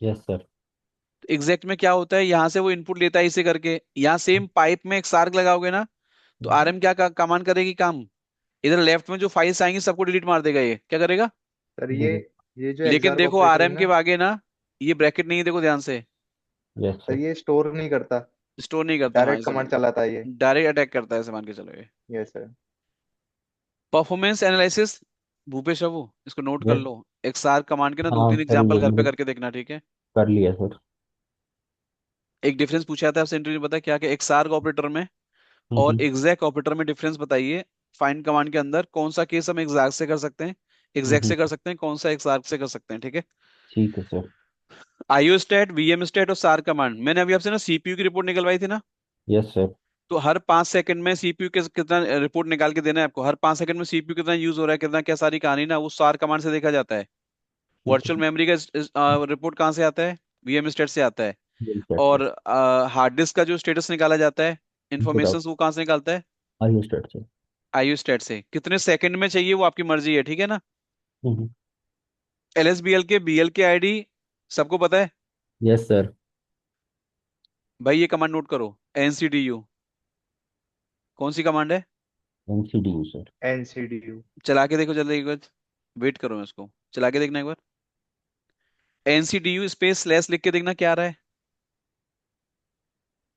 यस सर। तो एग्जैक्ट में क्या होता है, यहाँ से वो इनपुट लेता है इसे करके, यहाँ सेम पाइप में एक सार्क लगाओगे ना, तो आरएम क्या कमांड करेगी काम, इधर लेफ्ट में जो फाइल्स आएंगी सबको डिलीट मार देगा, ये क्या करेगा। सर ये जो लेकिन एग्जार्क देखो ऑपरेटर है आरएम के ना, आगे ना ये ब्रैकेट नहीं है, देखो ध्यान से, यस सर सर। ये स्टोर नहीं करता, स्टोर नहीं करता, हाँ डायरेक्ट इसे कमांड चलाता है ये। डायरेक्ट अटैक करता है, ऐसे मान के चलो ये। Yes sir. Performance analysis, Bhupesh Babu इसको नोट कर यस। लो, एक्सआर कमांड के ना दो हाँ तीन सर एग्जांपल ये घर पे मैंने करके देखना, ठीक है। कर लिया सर। एक डिफरेंस पूछा था आपसे इंटरव्यू में, पता है क्या, कि एक्सआर ऑपरेटर में और हम्म। एग्जैक ऑपरेटर में डिफरेंस बताइए। फाइंड कमांड के अंदर कौन सा केस हम एग्जैक्ट से कर सकते हैं, एग्जैक्ट हम्म। से कर सकते हैं, कौन सा एक्सआर से कर सकते हैं, ठीक है। ठीक है sir. IO stat, VM stat और सार कमांड, मैंने अभी आपसे ना सीपीयू की रिपोर्ट निकलवाई थी ना, यस सर। तो हर 5 सेकंड में सीपीयू के कितना रिपोर्ट निकाल के देना है आपको, हर 5 सेकंड में सीपीयू कितना यूज हो रहा है, कितना क्या सारी कहानी ना वो सार कमांड से देखा जाता है। ठीक वर्चुअल है। मेमोरी का रिपोर्ट कहाँ से आता है, वीएम स्टेट से आता है। Yes sir sir. और हार्ड डिस्क का जो स्टेटस निकाला जाता है, इंफॉर्मेशन विदाउट। वो कहाँ से निकालता है, I start sir. IU state से। कितने सेकंड में चाहिए वो आपकी मर्जी है, ठीक है ना। हम्म। एलएसबीएल के बीएल के आईडी सबको पता है। Yes sir. भाई ये कमांड नोट करो, एनसीडीयू, कौन सी कमांड है, एमसीडीयू सर। एनसीडीयू। चला के देखो जल्दी एक बार, वेट करो मैं उसको चला के देखना एक बार। एनसीडीयू स्पेस स्लैश लिख के देखना क्या आ रहा है,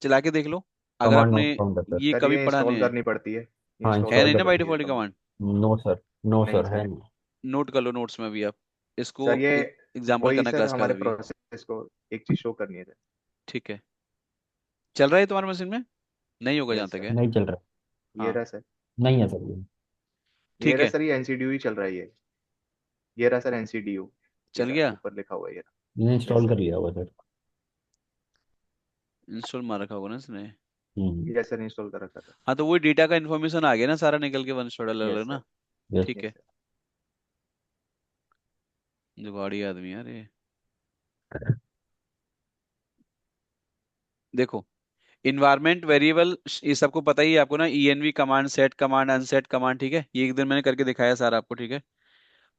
चला के देख लो, अगर कमांड आपने नोट डाउन कर सर। ये सर कभी ये पढ़ा इंस्टॉल नहीं है। करनी पड़ती है, हाँ इंस्टॉल है इंस्टॉल नहीं करनी ना बाई कर। पड़ती है default command. Command. No sir. No नहीं सर है सर। नहीं। नोट कर लो नोट्स में भी आप इसको, सर ये एग्जाम्पल वही करना सर क्लास का हमारे भी, प्रोसेस को एक चीज शो करनी है सर। ठीक है। चल रहा है तुम्हारे मशीन में, नहीं होगा जहाँ यस तक सर। है। नहीं चल रहा। ये हाँ, रहा सर। नहीं है सर ये। ये ठीक रहा है, सर, ये एनसीडीयू ही चल रहा है ये रहा सर एनसीडीयू। ये चल रहा गया, ऊपर लिखा हुआ है ये मैंने रहा। यस इंस्टॉल कर सर। लिया हुआ सर। इंस्टॉल मार रखा होगा ना इसने। यस सर, इंस्टॉल कर रखा था। हाँ तो वही डेटा का इन्फॉर्मेशन आ गया ना सारा निकल के, वन शॉट अलग अलग यस ना, सर। यस। ठीक यस है। सर। जुगाड़ी आदमी यार ये। देखो, इन्वायरमेंट वेरिएबल ये सबको पता ही है आपको ना, env command, set command, unset command, ठीक है, ये एक दिन मैंने करके दिखाया सारा आपको, ठीक है।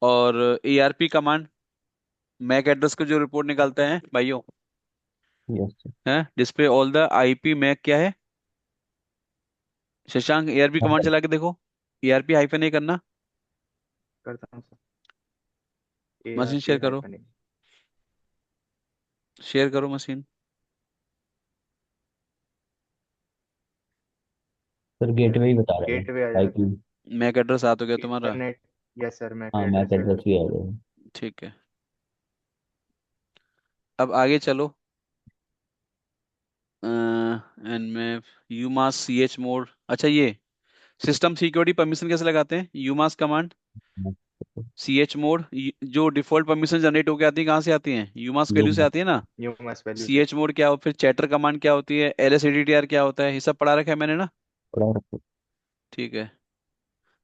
और arp कमांड, मैक एड्रेस को जो रिपोर्ट निकालता है भाइयों, यस है display all the IP mac क्या है, शशांक arp कमांड सर। चला के देखो, arp हाइफन ए करना, करता हूँ sir. A R machine P share करो, हाइफन ए। शेयर करो मशीन। सर गेटवे ही बता रहा है। गेटवे आ जा रहा आईपी। है। मैक एड्रेस आ तो गया तुम्हारा, इंटरनेट। यस सर, मैक हाँ एड्रेस मैक है एड्रेस सर। भी आ गया। ठीक है, अब आगे चलो। Nmap, umask, C H mod. अच्छा ये सिस्टम सिक्योरिटी परमिशन कैसे लगाते हैं? Umask command, C H mod, जो डिफॉल्ट परमिशन जनरेट होकर आती है कहाँ से आती है? यूमास यू वैल्यू से आती है ना। यू मस्ट वैल्यू सी से। एच मोड क्या हो, फिर चैटर कमांड क्या होती है, L S A D T R क्या होता है, ये सब पढ़ा रखा है मैंने ना। पड़ा रखो। ठीक है,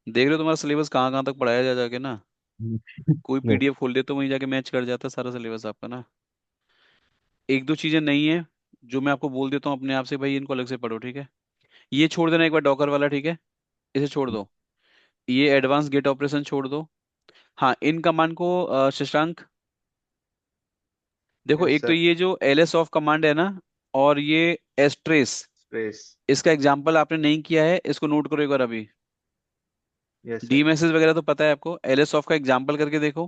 देख रहे हो तुम्हारा सिलेबस कहाँ कहाँ तक पढ़ाया जा जाके ना। कोई यस। पीडीएफ खोल दे तो वहीं जाके मैच कर जाता है सारा सिलेबस आपका ना। एक दो चीजें नहीं है जो मैं आपको बोल देता हूँ अपने आप से, भाई इनको अलग से पढ़ो, ठीक है। ये छोड़ देना एक बार डॉकर वाला, ठीक है, इसे छोड़ दो। ये एडवांस गेट ऑपरेशन छोड़ दो। हाँ, इन कमांड को शशांक देखो, यस एक तो सर। ये जो एल एस ऑफ कमांड है ना, और ये एस्ट्रेस, स्पेस। इसका एग्जाम्पल आपने नहीं किया है, इसको नोट करो एक बार अभी। Yes D sir. मैसेज वगैरह तो पता है आपको, एल एस ऑफ का एग्जाम्पल करके देखो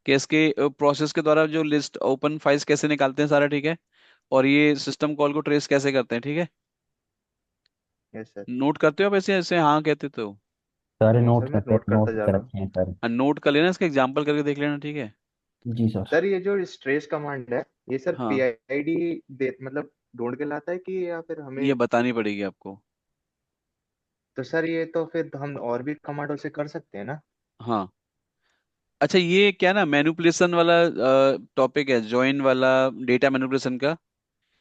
कि इसके प्रोसेस के द्वारा जो लिस्ट ओपन फाइल्स कैसे निकालते हैं सारा, ठीक है। और ये सिस्टम कॉल को ट्रेस कैसे करते हैं, ठीक है। Yes sir. नोट करते हो आप ऐसे ऐसे, हाँ कहते तो। सारे हाँ नोट सर, मैं करते नोट करता नोट जा कर रहा हूँ। रखे हैं सर। नोट कर लेना, इसका एग्जाम्पल करके देख लेना, ठीक है। जी सर। सर ये जो स्ट्रेस कमांड है, ये सर हाँ, पीआईडी दे मतलब ढूंढ के लाता है कि या फिर ये हमें? बतानी पड़ेगी आपको। तो सर ये तो फिर हम और भी कमांडों से कर सकते हैं ना? हाँ, अच्छा ये क्या ना मैनिपुलेशन वाला टॉपिक है, जॉइन वाला, डेटा मैनिपुलेशन का।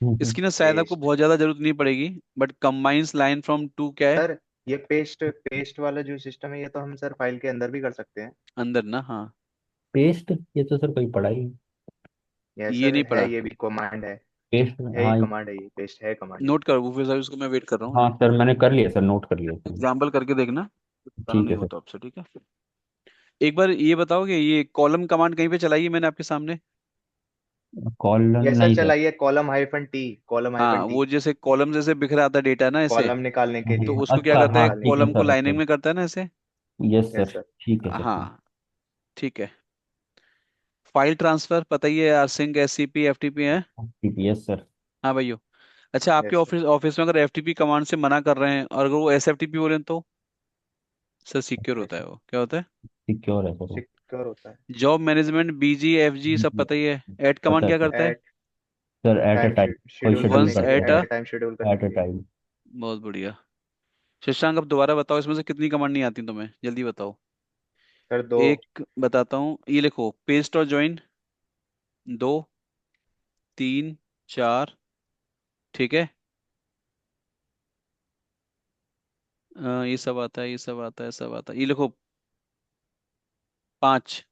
हम्म। इसकी ना शायद आपको पेस्ट। बहुत ज्यादा जरूरत नहीं पड़ेगी, but combines line from two क्या है? सर ये पेस्ट पेस्ट वाला जो सिस्टम है, ये तो हम सर फाइल के अंदर भी कर सकते हैं। अंदर ना, हाँ। पेस्ट, ये तो सर कोई पढ़ा ही। यस ये सर, नहीं है पढ़ा। ये भी कमांड पेस्ट। है ही हाँ कमांड है, ये पेस्ट है कमांड। नोट करो फिर साहब, इसको मैं वेट कर रहा हूँ। हाँ सर मैंने कर लिया सर, नोट कर लिया सर। एग्जाम्पल करके देखना, बताना ठीक नहीं है हो सर। तो आपसे, ठीक है। एक बार ये बताओगे, ये कॉलम कमांड कहीं पे चलाई है मैंने आपके सामने? कॉलम यस सर, नहीं सर। चलाइए कॉलम हाइफन टी। कॉलम हाँ, हाइफन टी। वो जैसे कॉलम जैसे बिखरा आता है डेटा ना ऐसे, कॉलम निकालने के लिए। तो उसको क्या अच्छा करता है, हाँ निकालने के ठीक है कॉलम लिए। को सर लाइनिंग सर। में करता है ना ऐसे। Yes yes sir sir. ठीक है सर। हाँ, ठीक है। फाइल ट्रांसफर पता ही है, आरसिंक, एससीपी, एफटीपी है। ठीक है यस सर। हाँ भाइयों। अच्छा, आपके यस सर। ऑफिस ऑफिस में अगर एफटीपी कमांड से मना कर रहे हैं और अगर वो एसएफटीपी बोले तो सर सिक्योर होता है, वो क्या होता है? सिक्योर है सर वो। सिक्योर होता है। जॉब मैनेजमेंट, बीजी, एफजी सब पता ही है। ऐड कमांड पता है क्या सर। करता है? At sir at a time time, कोई शेड्यूल शेड्यूल करने वंस के लिए, कर at at a, a time schedule करने एट के अ लिए। टाइम। बहुत बढ़िया। शशांक अब दोबारा बताओ, इसमें से कितनी कमांड नहीं आती तुम्हें, जल्दी बताओ। सर दो। एक बताता हूँ, ये लिखो, पेस्ट और ज्वाइन, दो, तीन, चार, ठीक है। ये सब आता है, ये सब आता है, सब आता है, ये लिखो, पांच।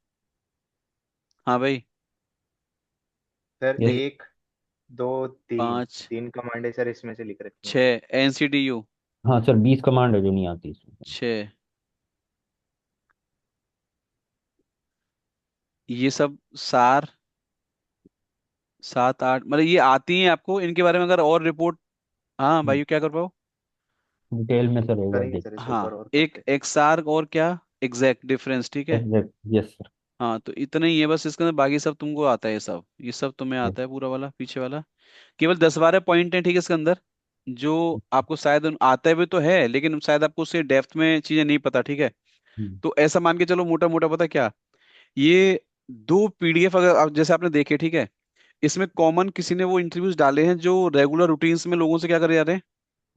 हाँ भाई। Sir yes. एक, दो, तीन। पांच, तीन कमांड है सर, इसमें से लिख रखी है। छ, एनसीडीयू, हाँ सर 20 कमांड है जो नहीं आती इसमें। छ, ये सब सार, सात आठ, मतलब ये आती हैं आपको, इनके बारे में अगर और रिपोर्ट। हाँ भाई, क्या कर पाओ। डिटेल में सर एक बार करेंगे देख। सर, इसके ऊपर हाँ, और एक करते एक्सार और क्या, एग्जैक्ट डिफरेंस, ठीक है। Exact yes sir. हाँ, तो इतना ही है बस इसके अंदर, बाकी सब तुमको आता है, ये सब, ये सब तुम्हें यस। आता है पूरा वाला पीछे वाला। केवल 10-12 पॉइंट है, ठीक है, इसके अंदर जो आपको शायद आता है भी तो है, लेकिन शायद आपको उससे डेप्थ में चीजें नहीं पता, ठीक है। हम्म, तो ऐसा मान के चलो, मोटा मोटा पता क्या, ये दो पीडीएफ अगर आप जैसे आपने देखे, ठीक है, इसमें कॉमन किसी ने वो इंटरव्यूज डाले हैं जो रेगुलर रूटीन्स में लोगों से क्या करे जाते हैं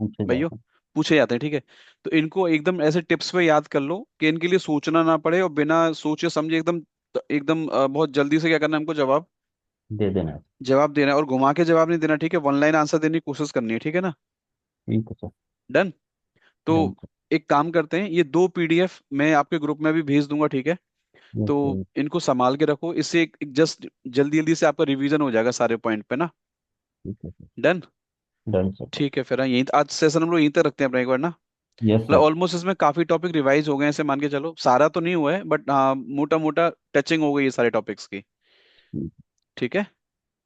पूछे भाइयों, जाते हैं। पूछे जाते हैं, ठीक है। तो इनको एकदम ऐसे टिप्स पे याद कर लो कि इनके लिए सोचना ना पड़े, और बिना सोचे समझे एकदम एकदम बहुत जल्दी से क्या करना है हमको, जवाब दे देना है। जवाब देना है, और घुमा के जवाब नहीं देना, ठीक है, वन लाइन आंसर देने की कोशिश करनी है, ठीक है ना। ठीक है सर। डन। तो डन सर। एक काम करते हैं, ये दो पीडीएफ मैं आपके ग्रुप में भी भेज दूंगा, ठीक है। यस तो सर। इनको संभाल के रखो, इससे एक जस्ट जल्दी जल्दी से आपका रिवीजन हो जाएगा सारे पॉइंट पे ना। ठीक है सर। डन। Done sir. ठीक है फिर, हाँ, यहीं आज सेशन हम लोग यहीं तक रखते हैं अपना एक बार ना। यस मतलब सर। ऑलमोस्ट इसमें काफी टॉपिक रिवाइज हो गए हैं, ऐसे मान के चलो, सारा तो नहीं हुआ है बट हाँ, मोटा मोटा टचिंग हो गई है सारे टॉपिक्स की। ठीक है।